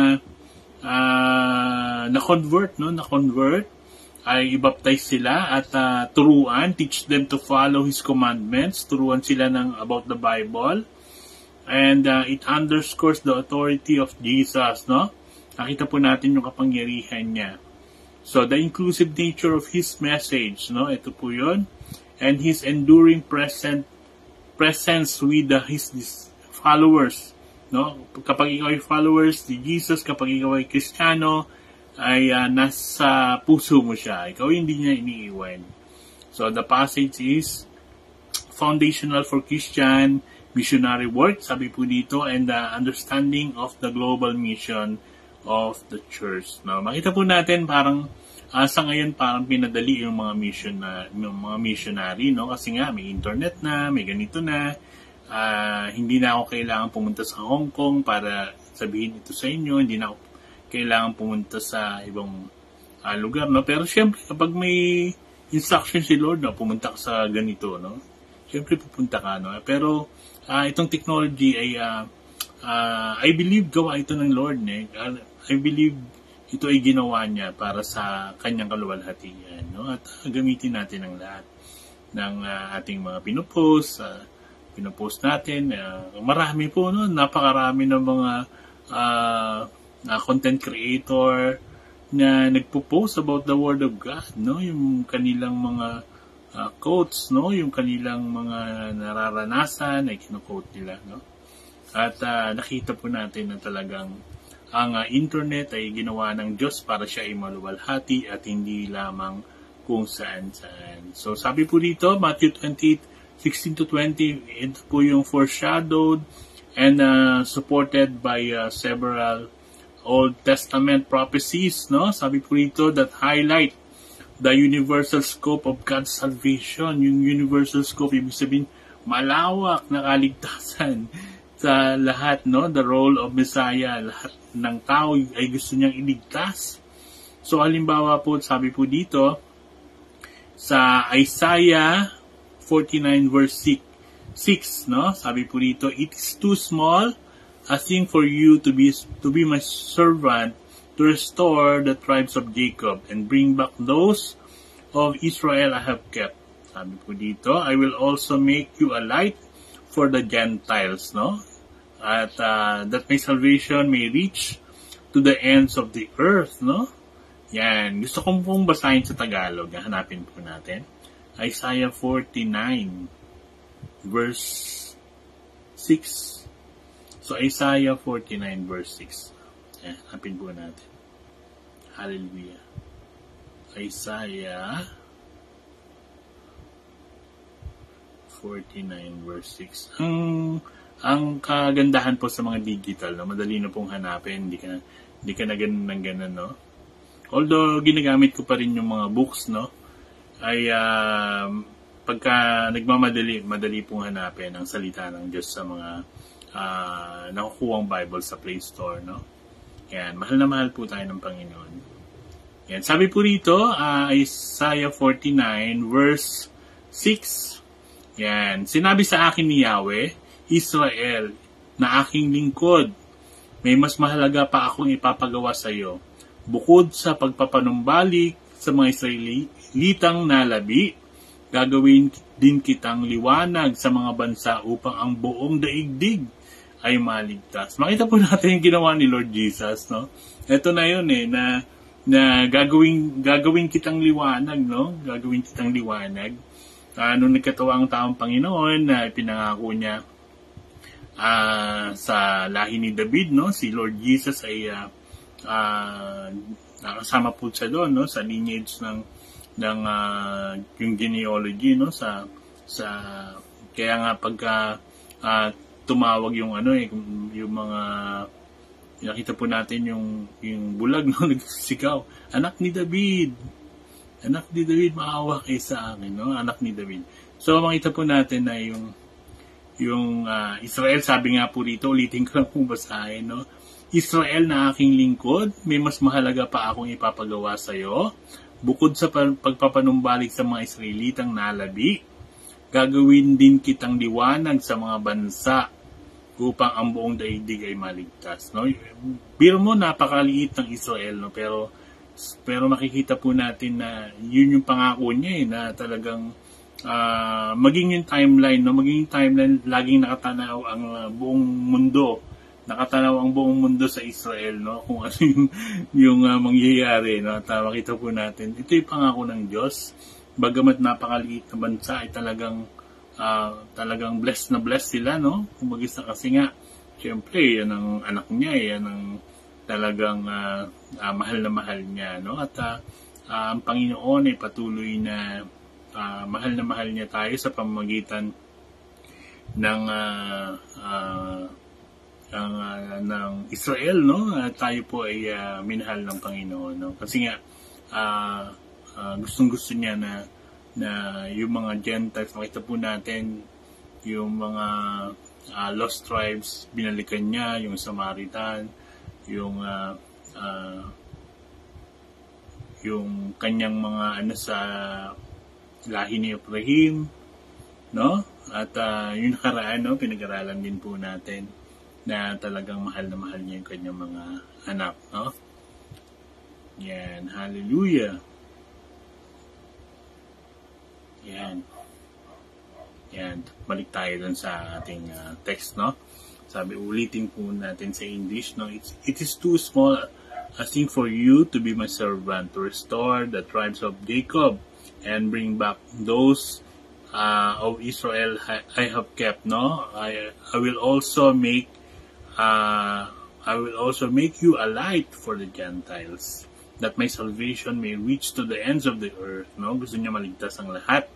na-convert ay i-baptize sila at turuan, teach them to follow His commandments, turuan sila about the Bible. And it underscores the authority of Jesus, no? Nakita po natin yung kapangyarihan niya. So, the inclusive nature of His message, no? Ito po yun. And His enduring presence with His followers, no? Kapag ikaw ay followers ni Jesus, kapag ikaw ay Kristiyano, ay nasa puso mo siya. Ikaw hindi niya iniiwan. So, the passage is foundational for Christian missionary work, sabi po dito, and the understanding of the global mission of the church. No, makita po natin parang sa ngayon parang pinadali yung mga missionary, no? Kasi nga may internet na, may ganito na. Hindi na ako kailangan pumunta sa Hong Kong para sabihin ito sa inyo. Hindi na ako kailangan pumunta sa ibang lugar, no? Pero syempre kapag may instruction si Lord na pumunta ka sa ganito, no? Syempre pupunta ka, no? Pero itong technology ay I believe gawa ito ng Lord, eh. I believe ito ay ginawa niya para sa kanyang kaluwalhatian, no? At gamitin natin ang lahat ng ating mga pinupost natin. Marami po, no? Napakarami ng mga content creator na nagpo-post about the Word of God, no? Yung kanilang mga quotes, no? Yung kanilang mga nararanasan ay kino-quote nila, no? At nakita po natin na talagang ang internet ay ginawa ng Diyos para siya ay maluwalhati at hindi lamang kung saan-saan. So sabi po dito, Matthew 28:16-20, ito po yung foreshadowed and supported by several Old Testament prophecies, no? Sabi po dito that highlight the universal scope of God's salvation. Yung universal scope, ibig sabihin, malawak na kaligtasan sa lahat, no? The role of Messiah, lahat ng tao ay gusto niyang iligtas. So, halimbawa po, sabi po dito, sa Isaiah 49 verse 6, no? Sabi po dito, it is too small a thing for you to be my servant to restore the tribes of Jacob and bring back those of Israel I have kept. Sabi po dito, I will also make you a light for the Gentiles, no? At that my salvation may reach to the ends of the earth, no? Yan. Gusto kong pong basahin sa Tagalog. Hanapin po natin. Isaiah 49 verse 6. So, Isaiah 49 verse 6. Yan. Hanapin po natin. Hallelujah. Isaiah 49 verse 6. Ang kagandahan po sa mga digital, no? Madali na pong hanapin. Hindi ka na ganun ng ganun, no? Although, ginagamit ko pa rin yung mga books, no? Ay, pagka madali pong hanapin ang salita ng Diyos sa mga nakukuhang Bible sa Play Store, no? Yan, mahal na mahal po tayo ng Panginoon. Yan, sabi po rito, Isaiah 49 verse 6. Yan, sinabi sa akin ni Yahweh, Israel, na aking lingkod, may mas mahalaga pa akong ipapagawa sa iyo. Bukod sa pagpapanumbalik sa mga Israelitang nalabi, gagawin din kitang liwanag sa mga bansa upang ang buong daigdig ay maligtas. Makita po natin yung ginawa ni Lord Jesus, no? Ito na yun na gagawin kitang liwanag, no? Gagawin kitang liwanag. Nung nagkatawa ang taong Panginoon na pinangako niya sa lahi ni David, no? Si Lord Jesus ay nakasama po siya doon, no? Sa lineage ng yung genealogy, no, sa kaya nga pagka tumawag yung yung mga nakita po natin yung bulag, no, nagsisigaw, anak ni David, maawa kayo sa akin, no, anak ni David. So makita po natin na yung Israel, sabi nga po rito, ulitin ko lang kung basahin, no, Israel na aking lingkod, may mas mahalaga pa akong ipapagawa sa iyo. Bukod sa pagpapanumbalik sa mga Israelitang nalabi, gagawin din kitang liwanag sa mga bansa upang ang buong daigdig ay maligtas. No? Biro mo, napakaliit ng Israel, no? Pero makikita po natin na yun yung pangako niya, na talagang maging yung timeline, no? Maging yung timeline, laging nakatanaw ang buong mundo. Nakatanaw ang buong mundo sa Israel, no, kung ano yung mangyayari, no. At makita po natin, ito yung pangako ng Diyos. Bagamat napakaliit na bansa, ay talagang blessed na blessed sila, no. Kumbaga kasi nga, syempre, yan ang anak niya, yan ang talagang mahal na mahal niya, no. At ang Panginoon ay patuloy na mahal na mahal niya tayo sa pamamagitan ng Israel, no? Tayo po ay minahal ng Panginoon, no? Kasi nga gustong-gusto niya na yung mga Gentiles, makita po natin yung mga lost tribes, binalikan niya, yung Samaritan, yung kanyang mga sa lahi ni Ibrahim, no? At yung nakaraan, no, pinag-aralan din po natin na talagang mahal na mahal niya yung kanyang mga anak, no? Yan, hallelujah. Yan, balik tayo dun sa ating text, no? Sabi, ulitin po natin sa English, no? It is too small a thing for you to be my servant, to restore the tribes of Jacob and bring back those of Israel I have kept, no? I will also make you a light for the Gentiles, that my salvation may reach to the ends of the earth. No? Gusto niya maligtas ang lahat.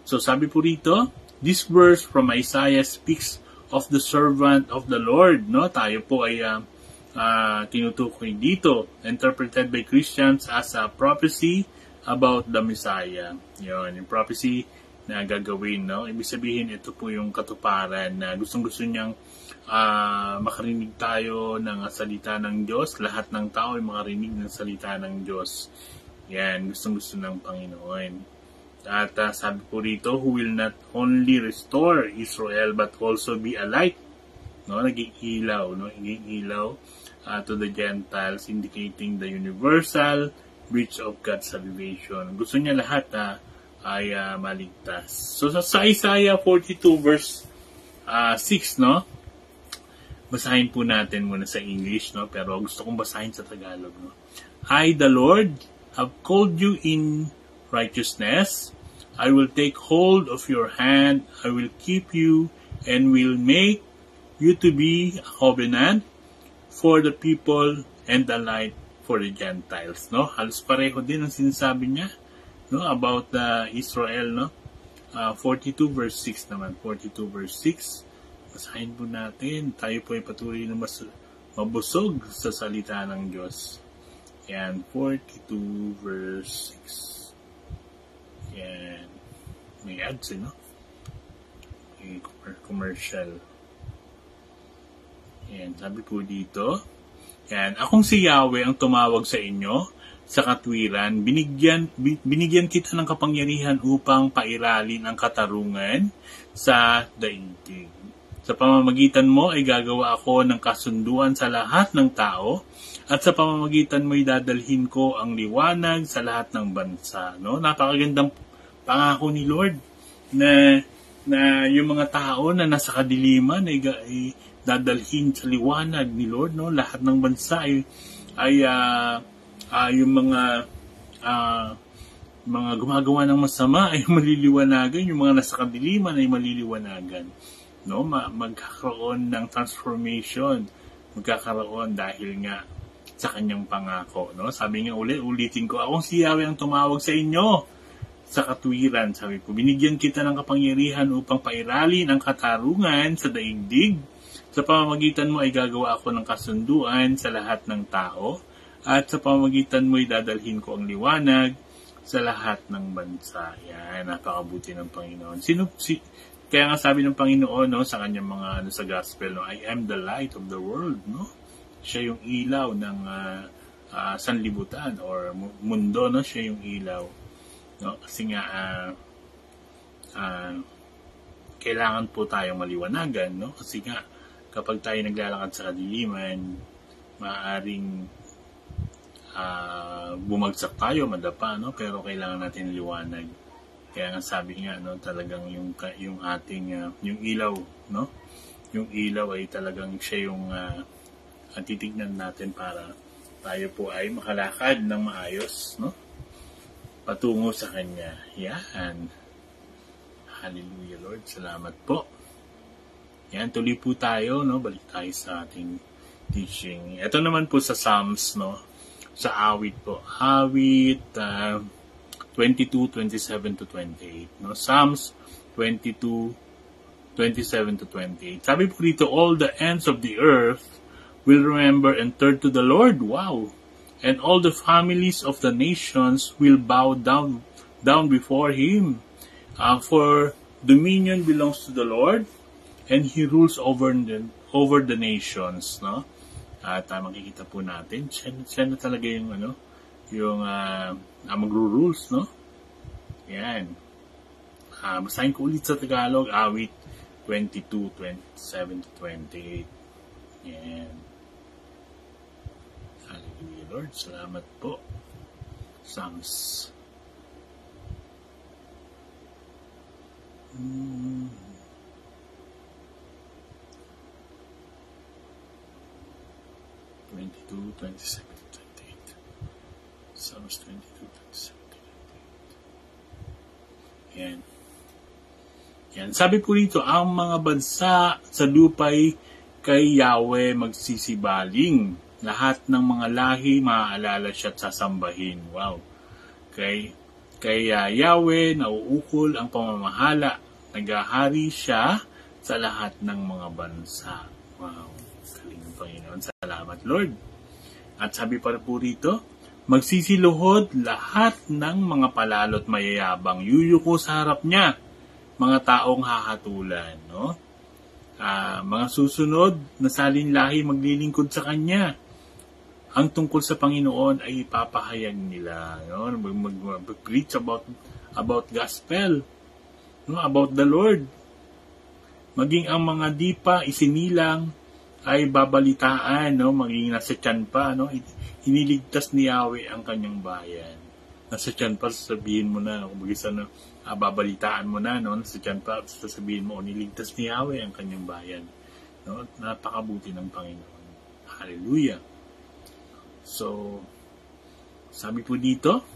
So sabi po rito, this verse from Isaiah speaks of the servant of the Lord. No? Tayo po ay tinutukoy dito, interpreted by Christians as a prophecy about the Messiah. Yun, yung prophecy na gagawin. No? Ibig sabihin, ito po yung katuparan na gustong-gusto niyang makarinig tayo ng salita ng Diyos. Lahat ng tao ay makarinig ng salita ng Diyos. Yan, gustong-gusto ng Panginoon. At sabi po rito, who will not only restore Israel but also be a light, no, naging ilaw, to the Gentiles, indicating the universal reach of God's salvation. Gusto niya lahat ay maligtas. So sa Isaiah 42 verse 6, no, basahin po natin muna sa English, no, pero gusto kong basahin sa Tagalog, no. I, the Lord, have called you in righteousness. I will take hold of your hand. I will keep you and will make you to be a covenant for the people and a light for the Gentiles, no. Halos pareho din ang sinasabi niya, no, about Israel, no. 42 verse 6 naman. 42 verse 6. Basahin po natin. Tayo po ay patuloy na mabusog sa salita ng Diyos. Yan, 42 verse 6. Yan. May ads, no? Okay, commercial. Yan, sabi po dito. Yan, akong si Yahweh ang tumawag sa inyo sa katwiran. Binigyan kita ng kapangyarihan upang pairalin ang katarungan sa daigdig. Sa pamamagitan mo ay gagawa ako ng kasunduan sa lahat ng tao, at sa pamamagitan mo ay dadalhin ko ang liwanag sa lahat ng bansa. No? Napakagandang pangako ni Lord na yung mga tao na nasa kadiliman ay dadalhin sa liwanag ni Lord. No? Lahat ng bansa ay yung mga gumagawa ng masama ay maliliwanagan, yung mga nasa kadiliman ay maliliwanagan. No, magkakaroon ng transformation, magkakaroon dahil sa kanyang pangako, no? Sabi nga ulitin ko, akong si Yahweh ang tumawag sa inyo sa katwiran. Sabi po, binigyan kita ng kapangyarihan upang pairalin ang katarungan sa daigdig. Sa pamamagitan mo ay gagawa ako ng kasunduan sa lahat ng tao, at sa pamamagitan mo ay dadalhin ko ang liwanag sa lahat ng bansa. Yan, napakabuti ng Panginoon. Kaya nga sabi ng Panginoon, no, sa kanyang mga sa gospel, no, I am the light of the world, no? Siya yung ilaw ng sanlibutan or mundo, no? Siya yung ilaw, no? Kasi nga kailangan po tayong maliwanagan, no? Kasi nga kapag tayo naglalakad sa kadiliman, maaaring bumagsak tayo, madapa, no? Pero kailangan natin liwanag. Kaya nga sabi nga, no, talagang yung ating yung ilaw, no? Yung ilaw ay talagang siya yung titignan natin para tayo po ay makalakad ng maayos, no? Patungo sa kanya. Yan. Hallelujah, Lord. Salamat po. Yan, tuloy po tayo, no? Balik tayo sa ating teaching. Ito naman po sa Psalms, no? Sa awit po. Awit 22:27 to 28. No? Psalms 22:27 to 28. Sabi po dito, all the ends of the earth will remember and turn to the Lord. Wow! And all the families of the nations will bow down before Him. For dominion belongs to the Lord, and He rules over the nations. No? At makikita po natin, siya na talaga yung magro-rules, no? Yan. Basahin ko ulit sa Tagalog, awit 22:27 to 28. Yan. Hallelujah, Lord. Salamat po. Psalms. Psalms 22:27. Yan. Yan. Sabi po dito, ang mga bansa sa lupay kay Yahweh magsisibaling. Lahat ng mga lahi maaalala siya at sasambahin. Wow. Kay Yahweh nauukol ang pamamahala. Naghahari siya sa lahat ng mga bansa. Wow. Kaling ng Panginoon. Salamat, Lord. At sabi pa po rito, magsisiluhod lahat ng mga palalo't mayayabang. Yuyuko sa harap niya, mga taong hahatulan. No? Mga susunod na salinlahi maglilingkod sa kanya. Ang tungkol sa Panginoon ay ipapahayag nila. No? Mag-preach about gospel. No? About the Lord. Maging ang mga dipa isinilang ay babalitaan, no? Maging nasa tiyan pa, no? Iniligtas ni Yahweh ang kanyang bayan. Nasa tiyan pa, sasabihin mo na, kung bagay na babalitaan mo na, no? Nasa tiyan pa, sasabihin mo, niligtas ni Yahweh ang kanyang bayan. No? Napakabuti ng Panginoon. Hallelujah. So, sabi po dito,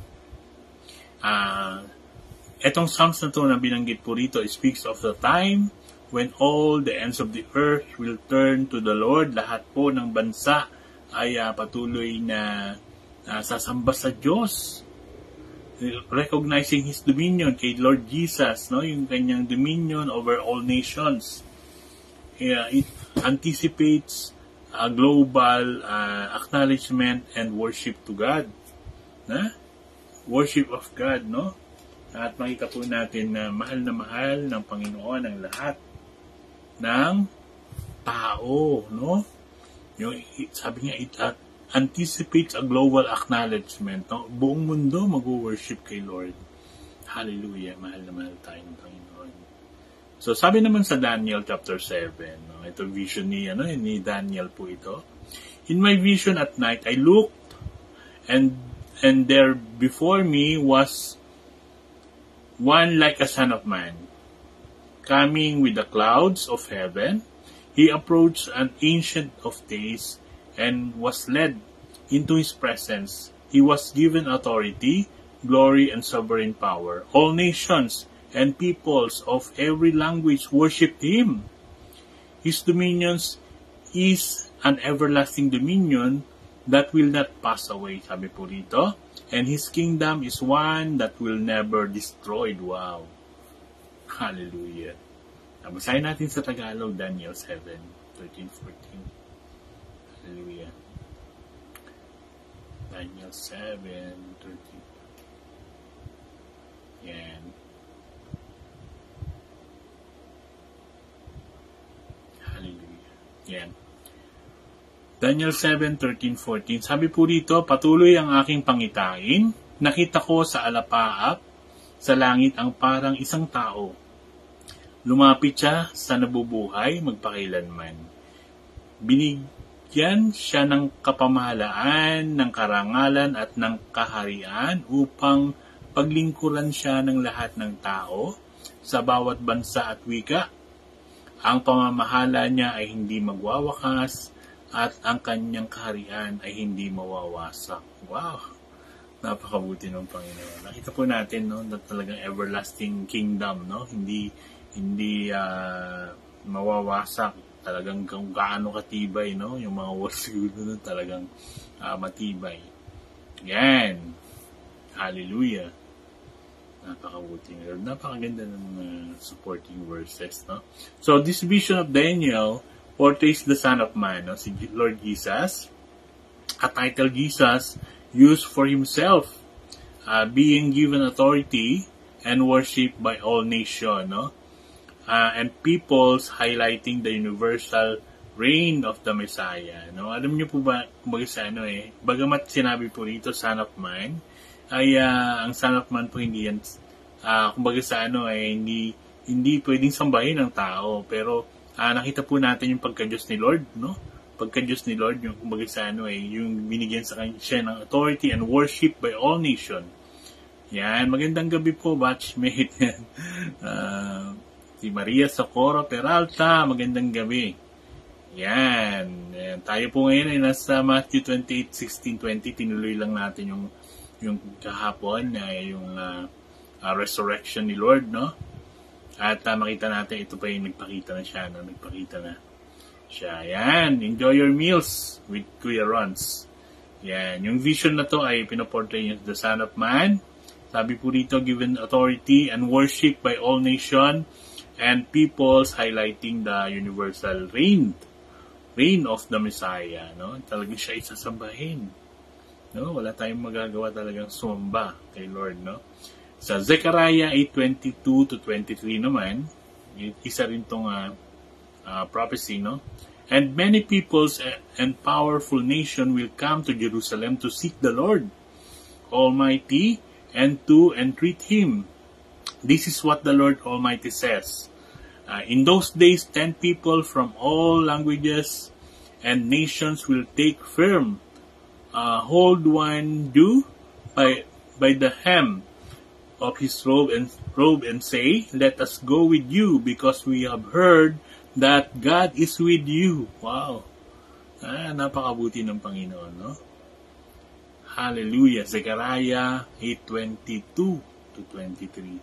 etong Psalms na to na binanggit po rito, it speaks of the time when all the ends of the earth will turn to the Lord. Lahat po ng bansa ay patuloy na sasamba sa Diyos. Recognizing His dominion kay Lord Jesus, no? Yung kanyang dominion over all nations. It anticipates a global acknowledgement and worship to God. Worship of God, no? At makita po natin na mahal ng Panginoon ang lahat ng tao, no? Yung sabi niya, it anticipates a global acknowledgement, no? Buong mundo mag-worship kay Lord. Hallelujah, mahal tayo ng Panginoon. So sabi naman sa Daniel chapter 7, no? Ito vision ni Daniel po ito. In my vision at night I looked, and there before me was one like a son of man, coming with the clouds of heaven. He approached an ancient of days and was led into his presence. He was given authority, glory, and sovereign power. All nations and peoples of every language worshipped him. His dominion is an everlasting dominion that will not pass away, sabi po rito. And His kingdom is one that will never destroyed. Wow. Hallelujah. Basahin natin sa Tagalog, Daniel 7:13-14. Hallelujah. Daniel 7:13. Yan. Hallelujah. Yan. Daniel 7:13-14. Sabi po dito, patuloy ang aking pangitain. Nakita ko sa alapaap, sa langit ang parang isang tao. Lumapit siya sa nabubuhay magpakailanman. Binigyan siya ng kapamahalaan, ng karangalan at ng kaharian upang paglingkuran siya ng lahat ng tao sa bawat bansa at wika. Ang pamamahala niya ay hindi magwawakas at ang kanyang kaharian ay hindi mawawasak. Wow! Napakabuti ng Panginoon. Nakita po natin, no, na talagang everlasting kingdom, no? Hindi mawawasak. Talagang kung gaano katibay, no? Yung mga walls siguro talagang matibay. Yan. Hallelujah. Napakabuti ng Lord. Napakaganda ng supporting verses, no? So, this vision of Daniel portrays the Son of Man, no? Si Lord Jesus. A title Jesus used for Himself, being given authority and worshipped by all nations, no? And peoples, highlighting the universal reign of the Messiah, no? Alam niyo po ba, kumbaga sa bagamat sinabi po rito, Son of Man, ay ang Son of Man po hindi yan, kumbaga sa hindi pwedeng sambahin ng tao, pero nakita po natin yung pagka-Diyos ni Lord, no? Pagka-Diyos ni Lord, yung kumbaga sa yung binigyan sa kanya siya ng authority and worship by all nation. Yan, magandang gabi po, batchmate. Si Maria Socorro Peralta, magandang gabi. Yan. Tayo po ngayon ay nasa Matthew 28:16-20. Tinuloy lang natin yung kahapon, yung resurrection ni Lord, no? At makita natin, ito pa yung nagpakita na siya, no? Nagpakita na siya. Yan. Enjoy your meals with Kuya Rons. Yan. Yung vision na to ay pinoportray yung the Son of Man. Sabi po dito, given authority and worship by all nation and peoples, highlighting the universal reign of the Messiah, no? Talagang siya isasambahin, no? Wala tayong magagawa, talagang sumamba kay Lord, no? Sa Zechariah 8:22-23 naman, isa rin tong prophecy, no? And many peoples and powerful nation will come to Jerusalem to seek the Lord Almighty and to entreat Him. This is what the Lord Almighty says. In those days, 10 people from all languages and nations will take firm hold one Jew by the hem of his robe and say, "Let us go with you, because we have heard that God is with you." Wow! Napakabuti ng Panginoon, no? Hallelujah! Zechariah 8:22-23.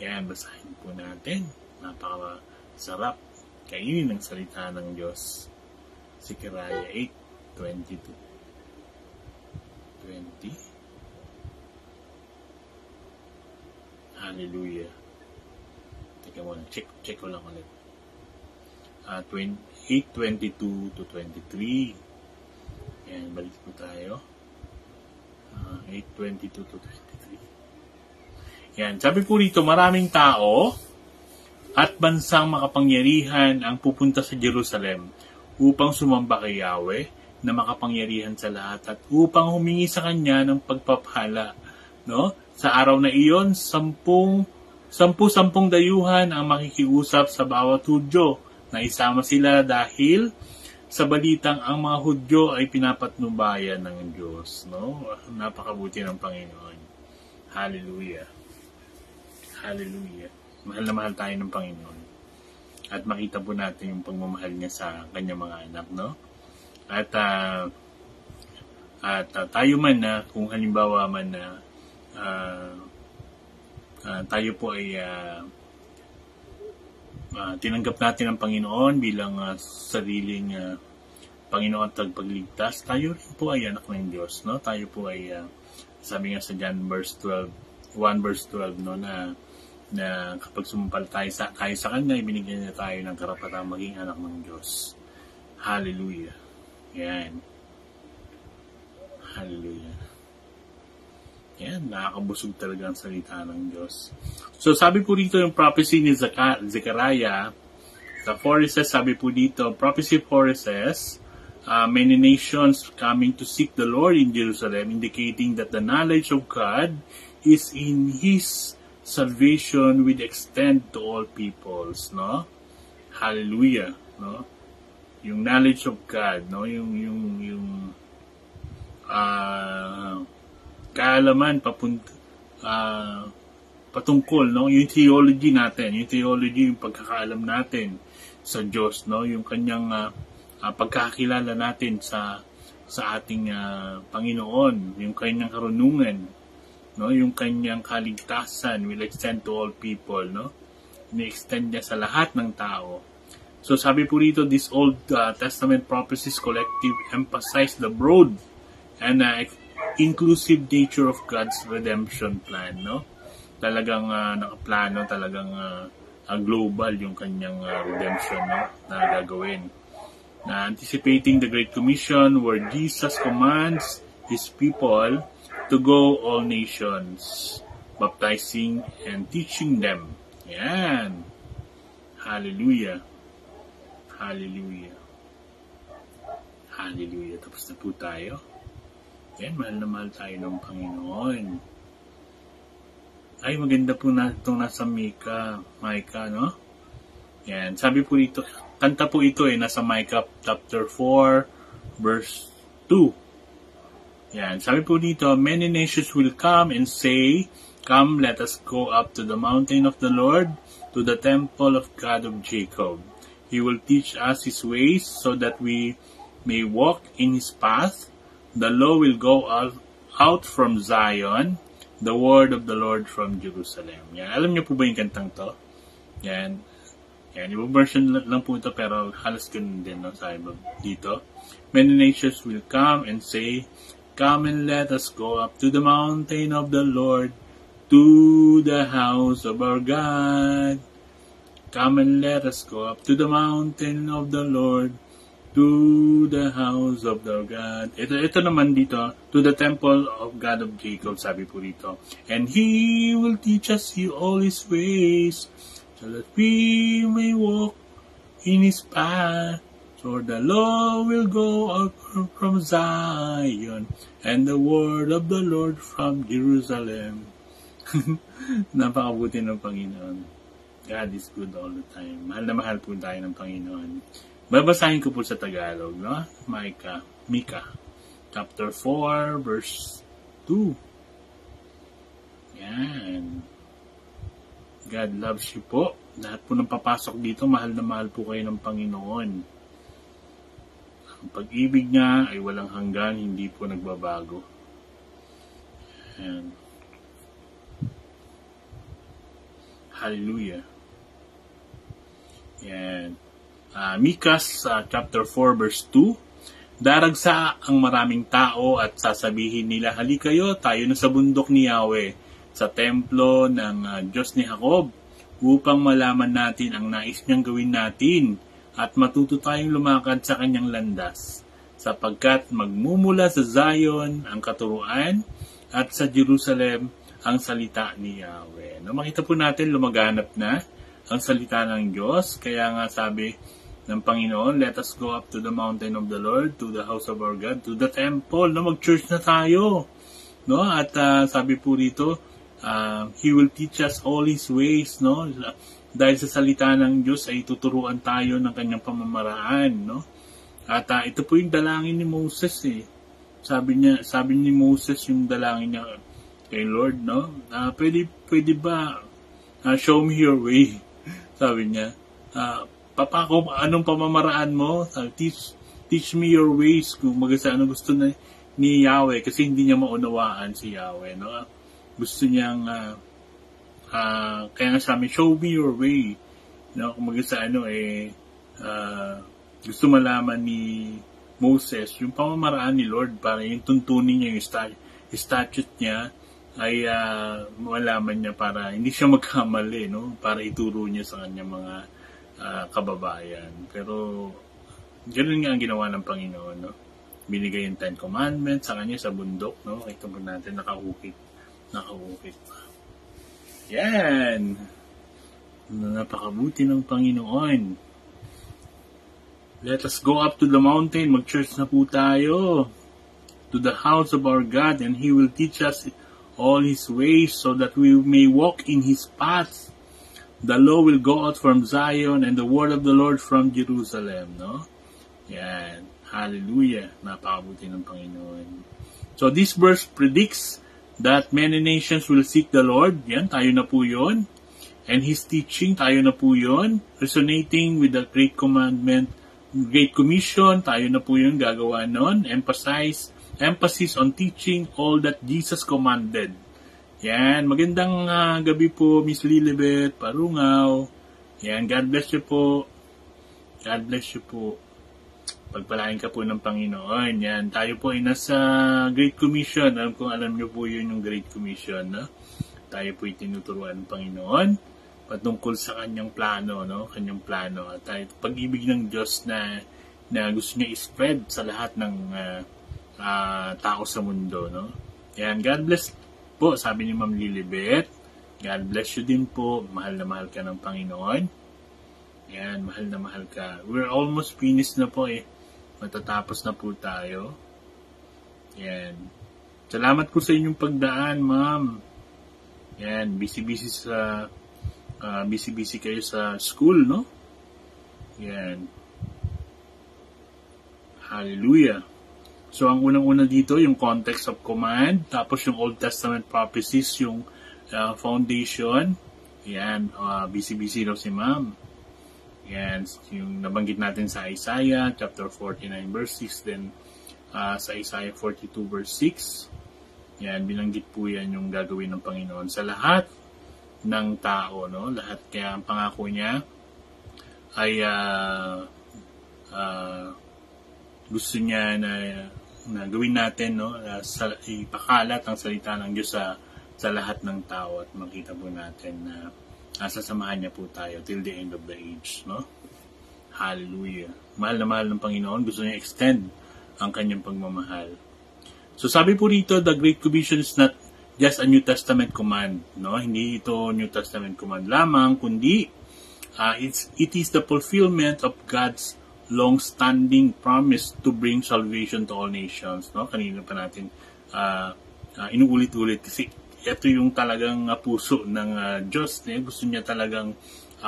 Yan, basahin po natin. Napakasarap kainin ng salita ng Diyos. Zechariah 8:22-20. Hallelujah. Teka muna, check ko lang ulit. 8:22-23. Yan, balik po tayo. 8:22-23. Yan, sabi po rito, maraming tao at bansang makapangyarihan ang pupunta sa Jerusalem upang sumamba kay Yahweh na makapangyarihan sa lahat at upang humingi sa Kanya ng pagpapala, no? Sa araw na iyon, 10 dayuhan ang makikiusap sa bawat Hudyo na isama sila dahil sa balitang ang mga Hudyo ay pinapatnubayan ng Diyos, no? Napakabuti ng Panginoon. Hallelujah. Hallelujah. Mahal na mahal tayo ng Panginoon. At makita po natin yung pagmamahal niya sa kanyang mga anak, no? At tayo man na, kung halimbawa man na tayo po ay tinanggap natin ang Panginoon bilang sariling Panginoon at tagapagligtas, tayo rin po ay anak ng Diyos, no? Tayo po ay, sabi nga sa John 1 verse 12, no, na kapag sumampalataya tayo sa Kanya, ibinigyan niya tayo ng karapatang maging anak ng Diyos. Hallelujah. Yan. Hallelujah. Yan, nakakabusog talaga ang salita ng Diyos. So, sabi po dito yung prophecy ni Zechariah, sa 4 says, sabi po dito, prophecy 4 says, many nations coming to seek the Lord in Jerusalem, indicating that the knowledge of God is in His salvation will extend to all peoples, no? Hallelujah, no? Yung knowledge of God, no? Yung kaalaman patungkol, no? Yung theology natin, yung pagkakaalam natin sa Diyos, no? Yung kanyang pagkakilala natin sa ating Panginoon, yung kanyang karunungan, no, yung kanyang kaligtasan will extend to all people, no? Ini-extend niya sa lahat ng tao. So sabi po dito, this Old Testament prophecies collective emphasize the broad and inclusive nature of God's redemption plan, no? Talagang nakaplano, talagang global yung kanyang redemption, no, na gagawin. Anticipating the Great Commission where Jesus commands His people to go all nations, baptizing and teaching them. Yan. Hallelujah. Hallelujah. Hallelujah. Tapos na po tayo. Yan, mahal na mahal tayo ng Panginoon. Ay, maganda po na itong nasa Micah, no? Yan, sabi po dito, kanta po ito nasa Micah chapter 4, verse 2. Yan, sabi po dito, many nations will come and say, come, let us go up to the mountain of the Lord, to the temple of God of Jacob. He will teach us His ways so that we may walk in His path. The law will go out from Zion, the word of the Lord from Jerusalem. Yan, alam niyo po ba yung kantang to? Yan, ibang version lang po ito, pero halos ganun din, no, sabi dito. Many nations will come and say, come and let us go up to the mountain of the Lord, to the house of our God. Come and let us go up to the mountain of the Lord, to the house of our God. Ito naman dito, to the temple of God of Jacob, sabi po dito. And He will teach us all His ways, so that we may walk in His path. For the law will go out from Zion, and the word of the Lord from Jerusalem. Napakabuti ng Panginoon. God is good all the time. Mahal na mahal po tayo ng Panginoon. Babasahin ko po sa Tagalog, no? Micah, chapter 4, verse 2. Yan. God loves you po. Lahat po ng papasok dito, mahal na mahal po kayo ng Panginoon. Ang pag-ibig niya ay walang hanggan, hindi po nagbabago. And hallelujah. Yan. Micah chapter 4 verse 2. Daragsa ang maraming tao at sasabihin nila, halika kayo, tayo na sa bundok ni Yahweh, sa templo ng Diyos ni Jacob, upang malaman natin ang nais niyang gawin natin at matuto tayong lumakad sa kanyang landas, sapagkat magmumula sa Zion ang katuruan at sa Jerusalem ang salita ni Yahweh. No, makita po natin lumaganap na ang salita ng Diyos, kaya nga sabi ng Panginoon, let us go up to the mountain of the Lord, to the house of our God, to the temple. No, mag-church na tayo. No, at sabi po dito, He will teach us all His ways, no? Dahil sa salita ng Diyos ay tuturuan tayo ng kanyang pamamaraan, no? At ito po yung dalangin ni Moses, Sabi ni Moses yung dalangin niya kay Lord, no? Pwede ba show me your way? Sabi niya, Papa ko, anong pamamaraan mo? Teach me your ways. Kung magasa ano gusto ni Yahweh, kasi hindi niya maunawaan si Yahweh, no? Gusto niyang kaya nga sa amin, show me your way. No, kung magasa gusto malaman ni Moses, yung pamamaraan ni Lord para yung tuntunin niya, yung statute niya ay malaman niya para hindi siya magkamali, no? Para ituro niya sa kanyang mga kababayan. Pero ganoon nga ang ginawa ng Panginoon, no? Binigay yung 10 Commandments sa kanya sa bundok, no? Ito po natin nakaukit pa. Yan! Napakabuti ng Panginoon. Let us go up to the mountain. Mag-church na po tayo. To the house of our God, and He will teach us all His ways so that we may walk in His paths. The law will go out from Zion and the word of the Lord from Jerusalem. No? Yan. Hallelujah. Napakabuti ng Panginoon. So this verse predicts that many nations will seek the Lord. Yan, tayo na po yun. And His teaching, tayo na po yun. Resonating with the Great Commandment, Great Commission, tayo na po yun gagawa nun. Emphasis on teaching all that Jesus commanded. Yan, magandang gabi po, Miss Lilibet, Parungaw. Yan, God bless you po. God bless you po. Pagpalain ka po ng Panginoon. Yan, tayo po ay nasa Great Commission. Alam niyo po yun yung Great Commission, no? Tayo po ay tinuturuan ng Panginoon patungkol sa kanyang plano, no? Kanyang plano. At pag-ibig ng Diyos na gusto niya i-spread sa lahat ng tao sa mundo, no? Yan, God bless po, sabi ni Ma'am Lilibet. God bless you din po. Mahal na mahal ka ng Panginoon. Yan, mahal na mahal ka. We're almost finished na po eh. Matatapos na po tayo. Yan. Salamat po sa inyong pagdaan, Ma'am. Yan, busy-busy kayo sa school, no? Yan. Hallelujah. So, ang unang-una dito, yung context of command, tapos yung Old Testament prophecies, yung foundation. Yan, busy-busy daw si Ma'am. Yan, yung nabanggit natin sa Isaiah, chapter 49, verse 6, then sa Isaiah 42, verse 6. Yan, binanggit po yan yung gagawin ng Panginoon sa lahat ng tao, no? Lahat, kaya ang pangako niya ay gusto niya na gawin natin, no? Ipakalat ang salita ng Diyos sa lahat ng tao at makita po natin na sasamahan niya po tayo till the end of the age, no? Hallelujah. Mahal na mahal ng Panginoon, gusto niya extend ang kanyang pagmamahal. So sabi po rito, the Great Commission is not just a New Testament command, no? Hindi ito New Testament command lamang, kundi it is the fulfillment of God's long-standing promise to bring salvation to all nations, no? Kanina pa natin inuulit-ulit kasi ito yung talagang puso ng Diyos, gusto niya talagang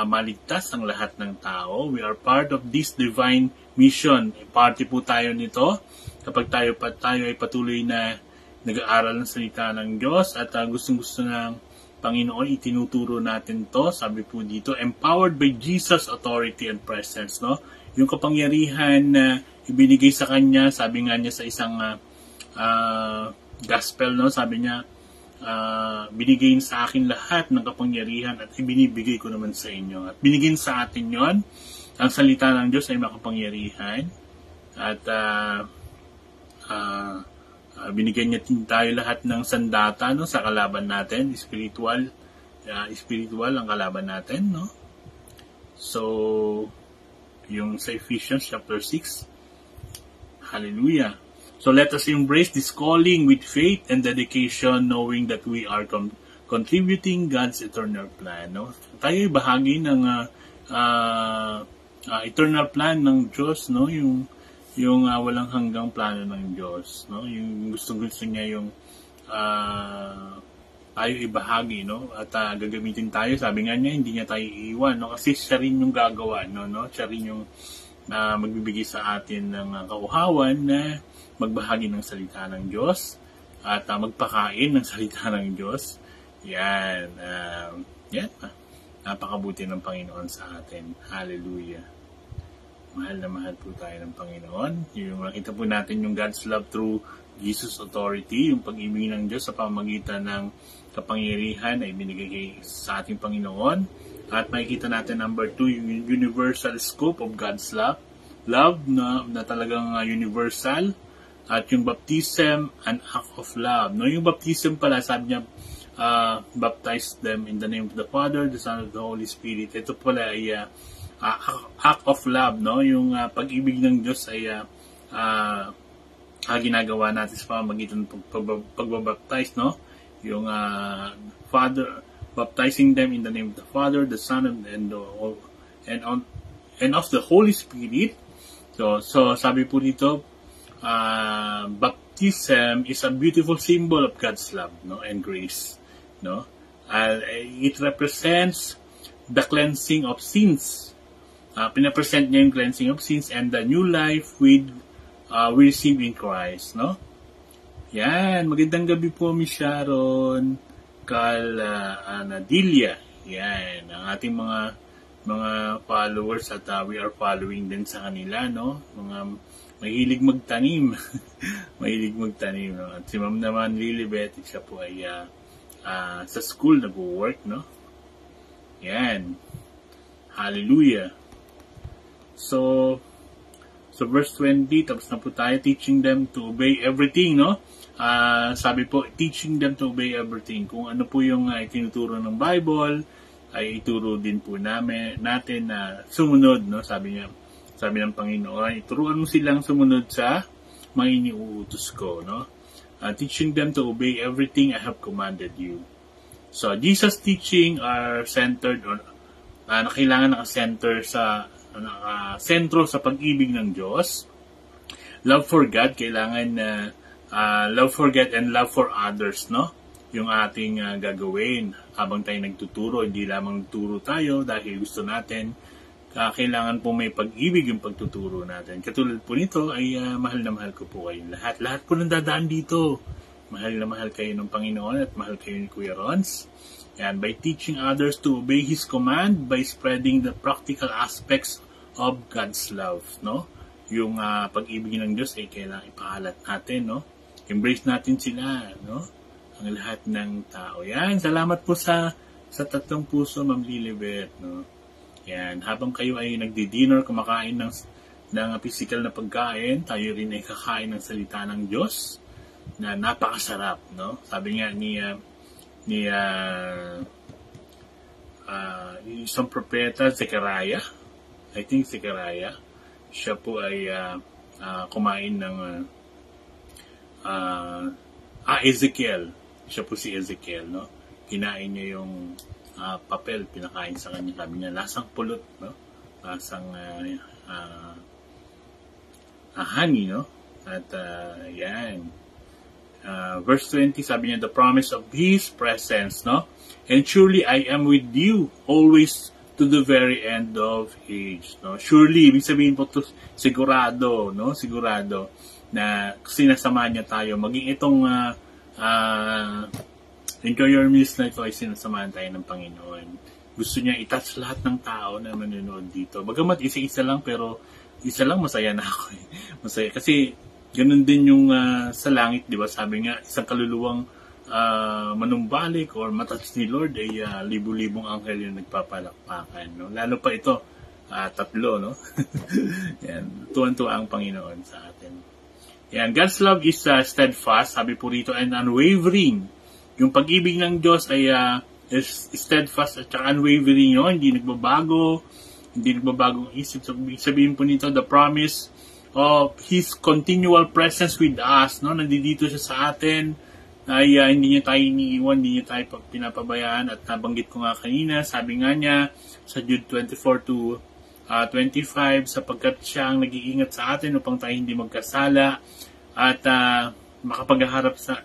maligtas ang lahat ng tao. We are part of this divine mission. Party po tayo nito kapag tayo ay patuloy na nag-aaral ng salita ng Diyos at gustong-gusto ng Panginoon, itinuturo natin to. Sabi po dito, empowered by Jesus' authority and presence, no? Yung kapangyarihan na ibinigay sa Kanya, sabi nga niya sa isang gospel, no? Sabi niya, binigay sa akin lahat ng kapangyarihan at ibinibigay ko naman sa inyo. At binigay sa atin yon. Ang salita ng Diyos ay makapangyarihan. At binigyan niya tayo lahat ng sandata, no, sa kalaban natin, spiritual ang kalaban natin, no? So, yung sa Ephesians chapter 6, hallelujah. So let us embrace this calling with faith and dedication, knowing that we are contributing God's eternal plan, no? Tayo ay bahagi ng eternal plan ng Diyos, no? Yung walang hanggang plano ng Diyos, no? Yung gusto niya yung tayo ibahagi, no? At gagamitin tayo, sabi nga niya, hindi niya tayo iiwan, no? Kasi siya rin yung gagawa, no? Siya rin yung magbibigay sa atin ng kauhawan na magbahagi ng salita ng Diyos at magpakain ng salita ng Diyos. Yan. Napakabuti ng Panginoon sa atin. Hallelujah. Mahal na mahal po tayo ng Panginoon. Yung makita po natin yung God's love through Jesus' authority, yung pag-ibig ng Diyos sa pamamagitan ng kapangyarihan na ibinigay sa ating Panginoon. At makikita natin number 2, yung universal scope of God's love. love na talagang universal, at yung baptism, an act of love. No, yung baptism pala, sabi niya, baptize them in the name of the Father, the Son, of the Holy Spirit. Ito pala ay act of love, no? Yung pag-ibig ng Diyos ay ginagawa natin sa pamamagitan ng pagbabaptize, no? Yung Father, baptizing them in the name of the Father, the Son, and of the Holy Spirit. So sabi po dito, baptism is a beautiful symbol of God's love, no, and grace, no. It represents the cleansing of sins. Pinapresent niya yung cleansing of sins and the new life we receive in Christ, no. Yan, magandang gabi po, Miss Sharon, Anadilia. Yan, ang ating mga followers at we are following din sa kanila, no? Mga mahilig magtanim. Mahilig magtanim, no? At si Ma'am naman, Lilibet, siya po ay sa school nag-work, no? Yan. Hallelujah. So verse 20, tapos na po tayo, teaching them to obey everything, no? Sabi po, teaching them to obey everything. Kung ano po yung itinuturo ng Bible, ay ituro din po natin na sumunod, no? Sabi ng Panginoon, ituruan mo silang sumunod sa mga iniuutos ko, no? Teaching them to obey everything I have commanded you. So, Jesus' teaching are centered on, kailangan naka-center sa, sentro sa pag-ibig ng Diyos. Love for God, kailangan love for God and love for others, no? Yung ating gagawin habang tayo nagtuturo, hindi lamang turo tayo dahil gusto natin, kailangan po may pag-ibig yung pagtuturo natin. Katulad po nito ay mahal na mahal ko po kayong lahat. Lahat po nang dadaan dito. Mahal na mahal kayo ng Panginoon at mahal kayo ni Kuya Rons. And by teaching others to obey His command, by spreading the practical aspects of God's love, no? Yung pag-ibig ng Diyos ay kailangan ipahalat natin, no? Embrace natin sila, no? Ang lahat ng tao. Yan, salamat po sa tatlong puso, Ma'am Lilibet, no? Yan, habang kayo ay nagdi-dinner, kumakain ng physical na pagkain, tayo rin ay kakain ng salita ng Diyos na napakasarap, no? Sabi nga ni isang propeta, Zechariah, I think Zechariah, siya po ay kumain ng Ezekiel. Siya po si Ezekiel, no? Kinain niya yung papel, pinakain sa kanya. Sabi niya, lasang pulot, no? Lasang honey, no? At yan. Verse 20, sabi niya, the promise of His presence, no? And surely I am with you always to the very end of age, no? Surely, ibig sabihin po to, sigurado, no? Sigurado na sinasama niya tayo. Maging itong Enjoy Your Meals na ito ay sinasamahan tayo ng Panginoon. Gusto niya i-touch lahat ng tao na manonood dito. Bagamat isa-isa lang, pero isa lang masaya na ako. Masaya. Kasi ganun din yung sa langit, di ba? Sabi nga, isang kaluluwang manumbalik or matouch ni Lord ay libu-libong anghel yung nagpapalakpakan. No? Lalo pa ito, tatlo, no? Yan, tuwan-tuwa ang Panginoon sa atin. Yan, God's love is steadfast, sabi po rito, and unwavering. Yung pag-ibig ng Diyos ay is steadfast at saka unwavering, no? Hindi nagbabago ang isip. So, sabihin po nito, the promise of His continual presence with us, no? Nandito siya sa atin, ay hindi niya tayo iniiwan, hindi niya tayo pinapabayaan. At nabanggit ko nga kanina, sabi nga niya sa Jude 24 to 25, sapagkat siya ang nag-iingat sa atin upang tayo hindi magkasala at makapagharap sa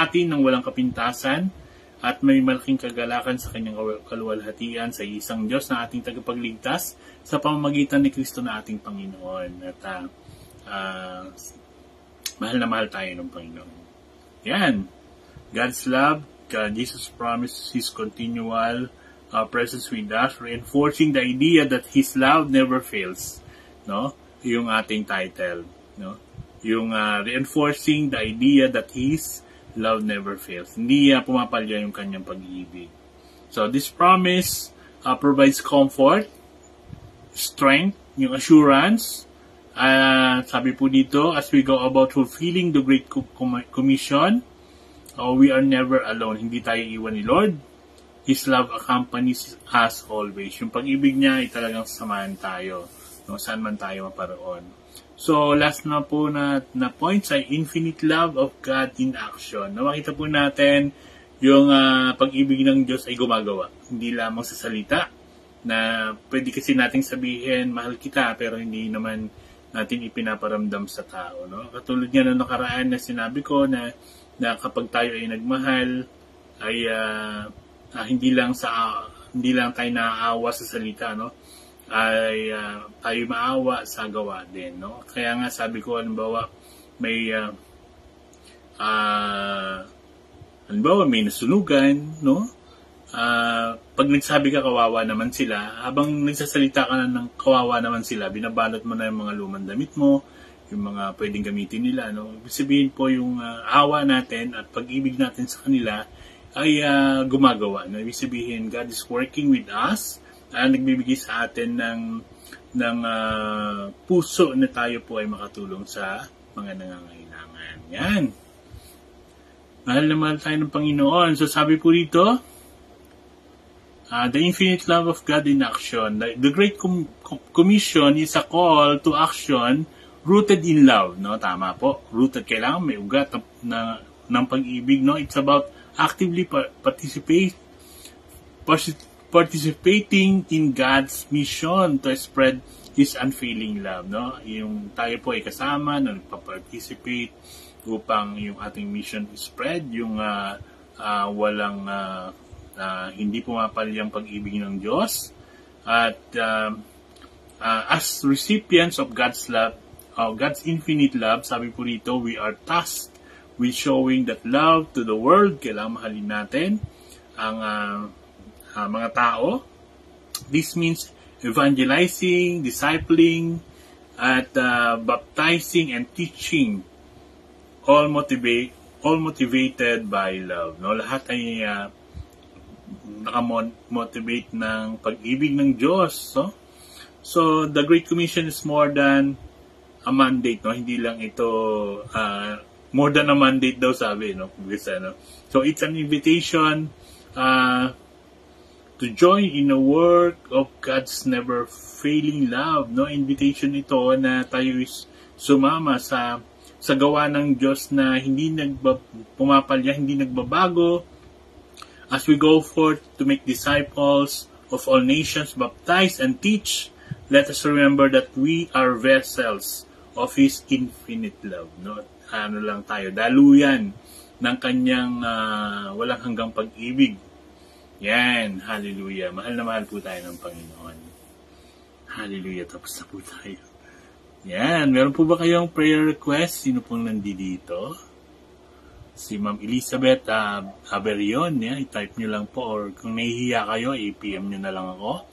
atin ng walang kapintasan at may malaking kagalakan sa kanyang kaluwalhatian sa isang Diyos na ating tagapagligtas sa pamamagitan ni Kristo na ating Panginoon. At mahal na mahal tayo ng Panginoon. Yan. God's love, Jesus promised His continual presence with us, reinforcing the idea that His love never fails. No? Yung ating title. No? Yung reinforcing the idea that His love never fails. Hindi pumapalya yung kanyang pag-ibig. So this promise provides comfort, strength, yung assurance. Sabi po dito, as we go about fulfilling the Great Commission, we are never alone. Hindi tayo iwan ni Lord. His love accompanies us always. Yung pag-ibig niya ay talagang samahan tayo, no? Saan man tayo maparoon. So, last na po na points ay infinite love of God in action. Makita po natin yung pag-ibig ng Diyos ay gumagawa. Hindi lamang sa salita, na pwede kasi nating sabihin, mahal kita, pero hindi naman natin ipinaparamdam sa tao. No? Katulad nga ng nakaraan na sinabi ko na kapag tayo ay nagmahal, ay hindi lang tayo naaawa sa salita, no? Ay tayo maawa sa gawa din, no? Kaya nga sabi ko, halimbawa may nasunugan, no? Pag nagsabi ka kawawa naman sila, habang nagsasalita ka na ng kawawa naman sila, binabalot mo na yung mga lumang damit mo, yung mga pwedeng gamitin nila, no? Ibig sabihin po yung awa natin at pag-ibig natin sa kanila ay gumagawa, no? Ibig sabihin, God is working with us, nagbibigay sa atin ng puso na tayo po ay makatulong sa mga nangangailangan. Yan. Mahal na mahal tayo ng Panginoon. So sabi po dito, the infinite love of God in action. The Great Commission is a call to action rooted in love. No? Tama po. Rooted, kailangan may ugat ng pag-ibig. No? It's about actively participating in God's mission to spread His unfailing love. No? Yung tayo po ay kasama na nagpa-participate upang yung ating mission spread, yung walang hindi pumapalya ang pag-ibig ng Diyos. At as recipients of God's love, God's infinite love, sabi po rito, we are tasked with showing that love to the world. Kailangan mahalin natin ang mga tao. This means evangelizing, discipling, at baptizing and teaching, all motivated by love. No, lahat ay nakamotivate ng pag-ibig ng Diyos. So the Great Commission is more than a mandate, no? Hindi lang ito more than a mandate daw sabi, no? So it's an invitation to join in a work of God's never failing love, no? Invitation ito na tayo is sumama sa gawa ng Diyos na hindi pumapalya, hindi nagbabago. As we go forth to make disciples of all nations, baptize and teach, let us remember that we are vessels of His infinite love. No? Ano lang tayo, daluyan ng kanyang walang hanggang pag-ibig. Yan, hallelujah. Mahal na mahal po tayo ng Panginoon. Hallelujah, tapos na po tayo. Yan, meron po ba kayong prayer request? Sino pong nandito? Si Ma'am Elizabeth Aberion, i-type nyo lang po, or kung nahihiya kayo, i-PM nyo na lang ako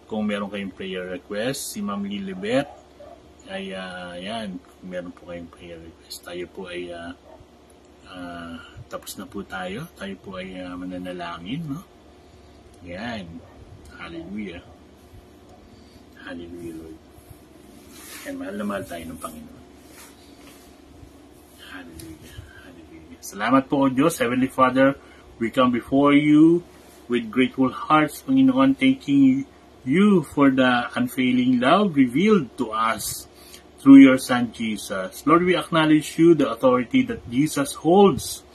kung meron kayong prayer request. Si Ma'am Lilibet, ay yan, kung meron po kayong prayer request, tayo po ay tapos na po tayo po ay mananalangin, no? Yan, hallelujah, hallelujah Lord. Yan, mahal na mahal tayo ng Panginoon. Hallelujah. Salamat po, O Diyos, Heavenly Father, we come before you with grateful hearts, Panginoon, thanking you for the unfailing love revealed to us through your Son, Jesus. Lord, we acknowledge you, the authority that Jesus holds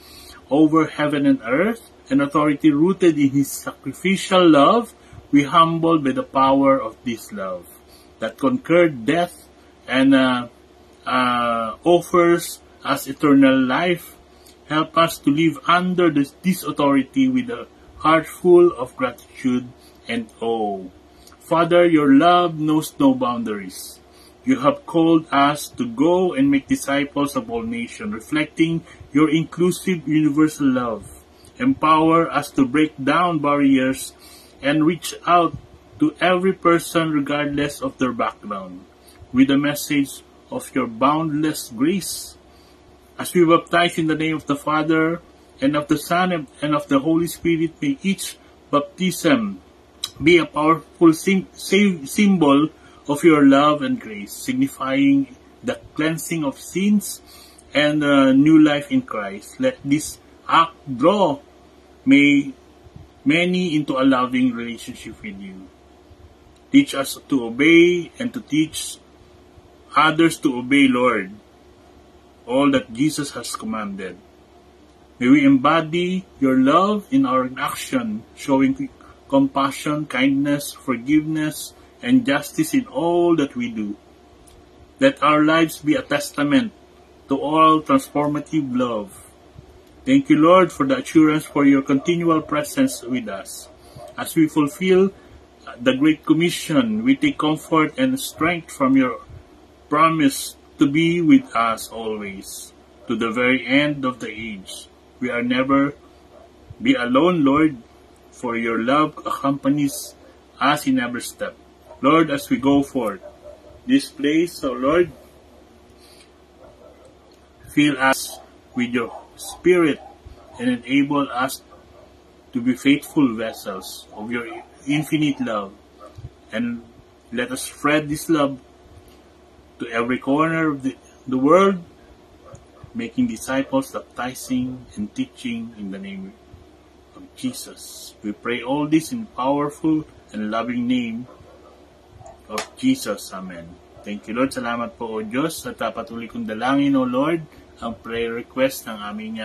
over heaven and earth, an authority rooted in His sacrificial love. We humble by the power of this love that conquered death and offers us eternal life. Help us to live under this authority with a heart full of gratitude and awe. Father, your love knows no boundaries. You have called us to go and make disciples of all nations, reflecting your inclusive universal love. Empower us to break down barriers and reach out to every person regardless of their background, with the message of your boundless grace. As we baptize in the name of the Father, and of the Son, and of the Holy Spirit, may each baptism be a powerful symbol of your love and grace, signifying the cleansing of sins and new life in Christ. Let this act draw many into a loving relationship with you. Teach us to obey and to teach others to obey, Lord, all that Jesus has commanded. May we embody your love in our action, showing compassion, kindness, forgiveness, and justice in all that we do. Let our lives be a testament to all transformative love. Thank you, Lord, for the assurance for your continual presence with us. As we fulfill the Great Commission, we take comfort and strength from your promise to be with us always, to the very end of the age. We are never be alone, Lord, for your love accompanies us in every step. Lord, as we go forth this place, so Lord, fill us with your Spirit and enable us to be faithful vessels of your infinite love. And let us spread this love to every corner of the world, making disciples, baptizing and teaching in the name of Jesus. We pray all this in powerful and loving name of Jesus. Amen. Thank you, Lord. Salamat po, O Diyos, at patuloy kong dalangin, O Lord, ang prayer request ng aming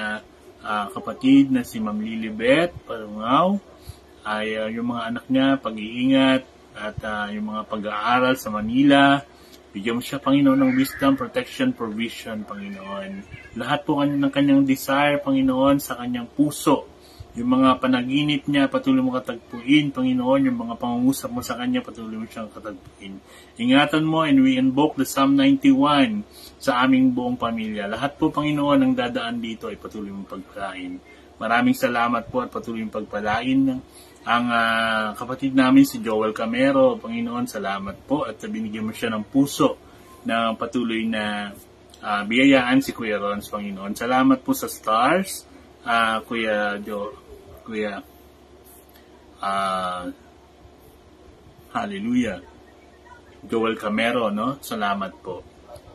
kapatid na si Ma'am Lilibet Parungaw, ay yung mga anak niya, pag-iingat, at yung mga pag-aaral sa Manila. Bigyan mo siya, Panginoon, ng wisdom, protection, provision, Panginoon. Lahat po ng kanyang desire, Panginoon, sa kanyang puso. Yung mga panaginip niya, patuloy mo katagpuin, Panginoon. Yung mga pangungusap mo sa kanya, patuloy mo siyang katagpuin. Ingatan mo, and we invoke the Psalm 91 sa aming buong pamilya. Lahat po, Panginoon, ang dadaan dito ay patuloy mong pagpalain. Maraming salamat po at patuloy mong pagpalain ang kapatid namin si Joel Camero. Panginoon, salamat po at binigyan mo siya ng puso na patuloy na biyayaan si Kuya Rons, Panginoon. Salamat po sa stars, hallelujah, Joel Camero, no? Salamat po.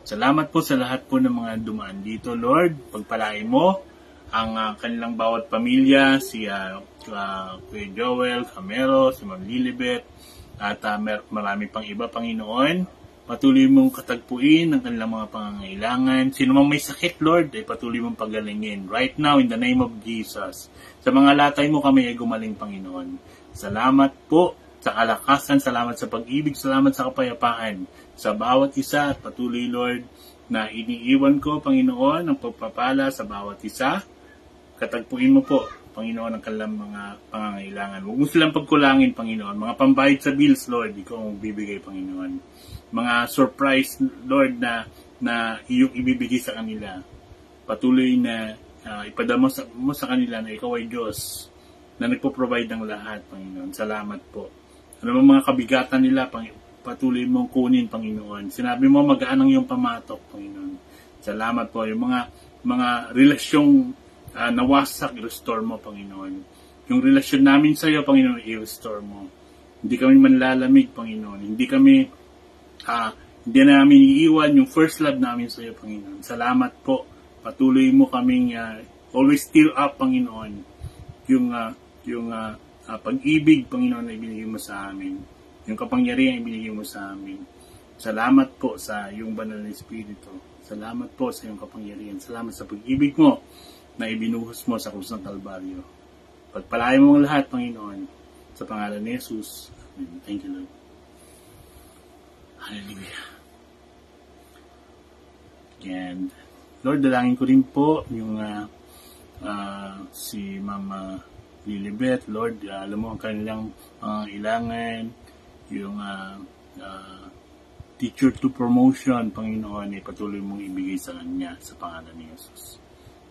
Salamat po sa lahat po ng mga dumaan dito, Lord. Pagpalain mo ang kanilang bawat pamilya, si Kuya Joel Camero, si Ma'am Lilibet, at marami pang iba, Panginoon. Patuloy mong katagpuin ang kanilang mga pangangailangan. Sino mang may sakit, Lord, ay patuloy mong pagalingin. Right now, in the name of Jesus. Sa mga latay mo kami ay gumaling, Panginoon. Salamat po sa kalakasan, salamat sa pag-ibig, salamat sa kapayapaan sa bawat isa, at patuloy, Lord, na iniiwan ko, Panginoon, ang pagpapala sa bawat isa. Katagpuin mo po, Panginoon, ang kanilang mga pangangailangan. Huwag mo silang pagkulangin, Panginoon. Mga pambayad sa bills, Lord, ikaw ang bibigay, Panginoon. Mga surprise, Lord, na iyong ibibigay sa kanila. Patuloy na ipadama mo sa kanila na ikaw ay Diyos na nagpo-provide ng lahat, Panginoon. Salamat po. Ano mga kabigatan nila, patuloy mong kunin, Panginoon. Sinabi mo, magaan ang iyong pamatok, Panginoon. Salamat po. Yung mga relasyong nawasak, i-restore mo, Panginoon. Yung relasyon namin sa iyo, Panginoon, i-restore mo. Hindi kami manlalamig, Panginoon. Hindi namin iiwan yung first love namin sa iyo, Panginoon. Salamat po. Patuloy mo kaming always stir up, Panginoon. Yung pag-ibig, Panginoon, na ibinigay mo sa amin. Yung kapangyarihan na ibinigay mo sa amin. Salamat po sa iyong banal na Espiritu. Salamat po sa iyong kapangyarihan. Salamat sa pag-ibig mo na ibinuhos mo sa krus ng Kalbaryo. Pagpalain mo ang lahat, Panginoon, sa pangalan ni Jesus. Amen. Thank you, Lord. Hallelujah. And, Lord, dalangin ko rin po yung si Mama Lilibet. Lord, alam mo ang kanilang ilangan, yung teacher to promotion, Panginoon, ay patuloy mong ibigay sa kanya sa pangalan ni Jesus.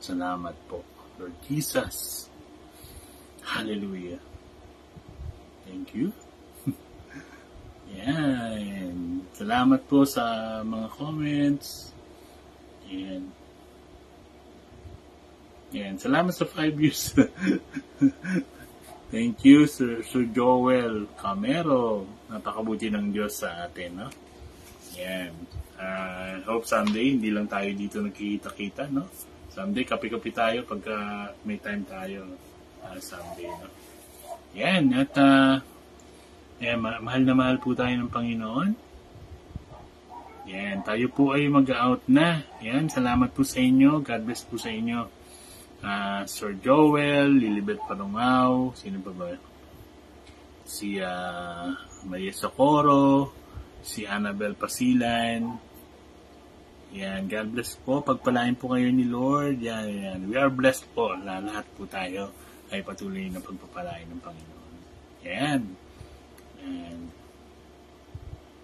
Salamat po, Lord Jesus. Hallelujah. Thank you. Yan. Salamat po sa mga comments. Yan. Salamat sa 5 years. Thank you, Sir Joel Camero. Napakabuti ng Diyos sa atin, no? Yan. Hope someday, hindi lang tayo dito nagkikita-kita, no? Someday, kape-kape tayo pagka may time tayo. Someday, no? Yan. At, mahal na mahal po tayo ng Panginoon. Yan. Tayo po ay mag-out na. Yan. Salamat po sa inyo. God bless po sa inyo. Sir Joel, Lilibet Parungaw, sino pa ba? Si Maria Socorro, si Annabel Pasilan. Yan, God bless po. Pagpalain po kayo ni Lord. Yan. We are blessed po. Lahat po tayo ay patuloy na pagpapalain ng Panginoon. Yan. Yan.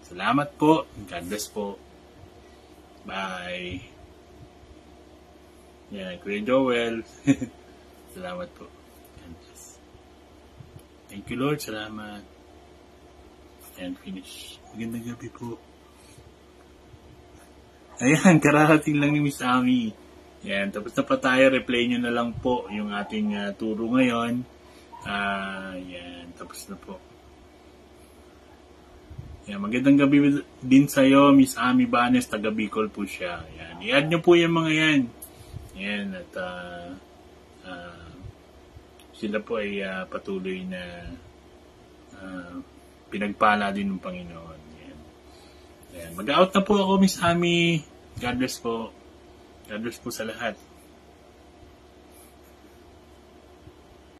Salamat po. God bless po. Bye. Yan, Kuya Joel. Salamat po. Thank you, Lord. Salamat. And finish. Magandang gabi po. Ayan, kararating lang ni Miss Ami. Yan, tapos na pa tayo. Replay nyo na lang po yung ating turo ngayon. Yan, tapos na po. Yan, magandang gabi din sa'yo, Miss Ami Banes. Taga Bicol po siya. Yan, i-add nyo po yung mga yan. Yan, at sila po ay patuloy na pinagpala din ng Panginoon. Yan. Yan. Mag-out na po ako, Miss Ami. God bless po. God bless po sa lahat.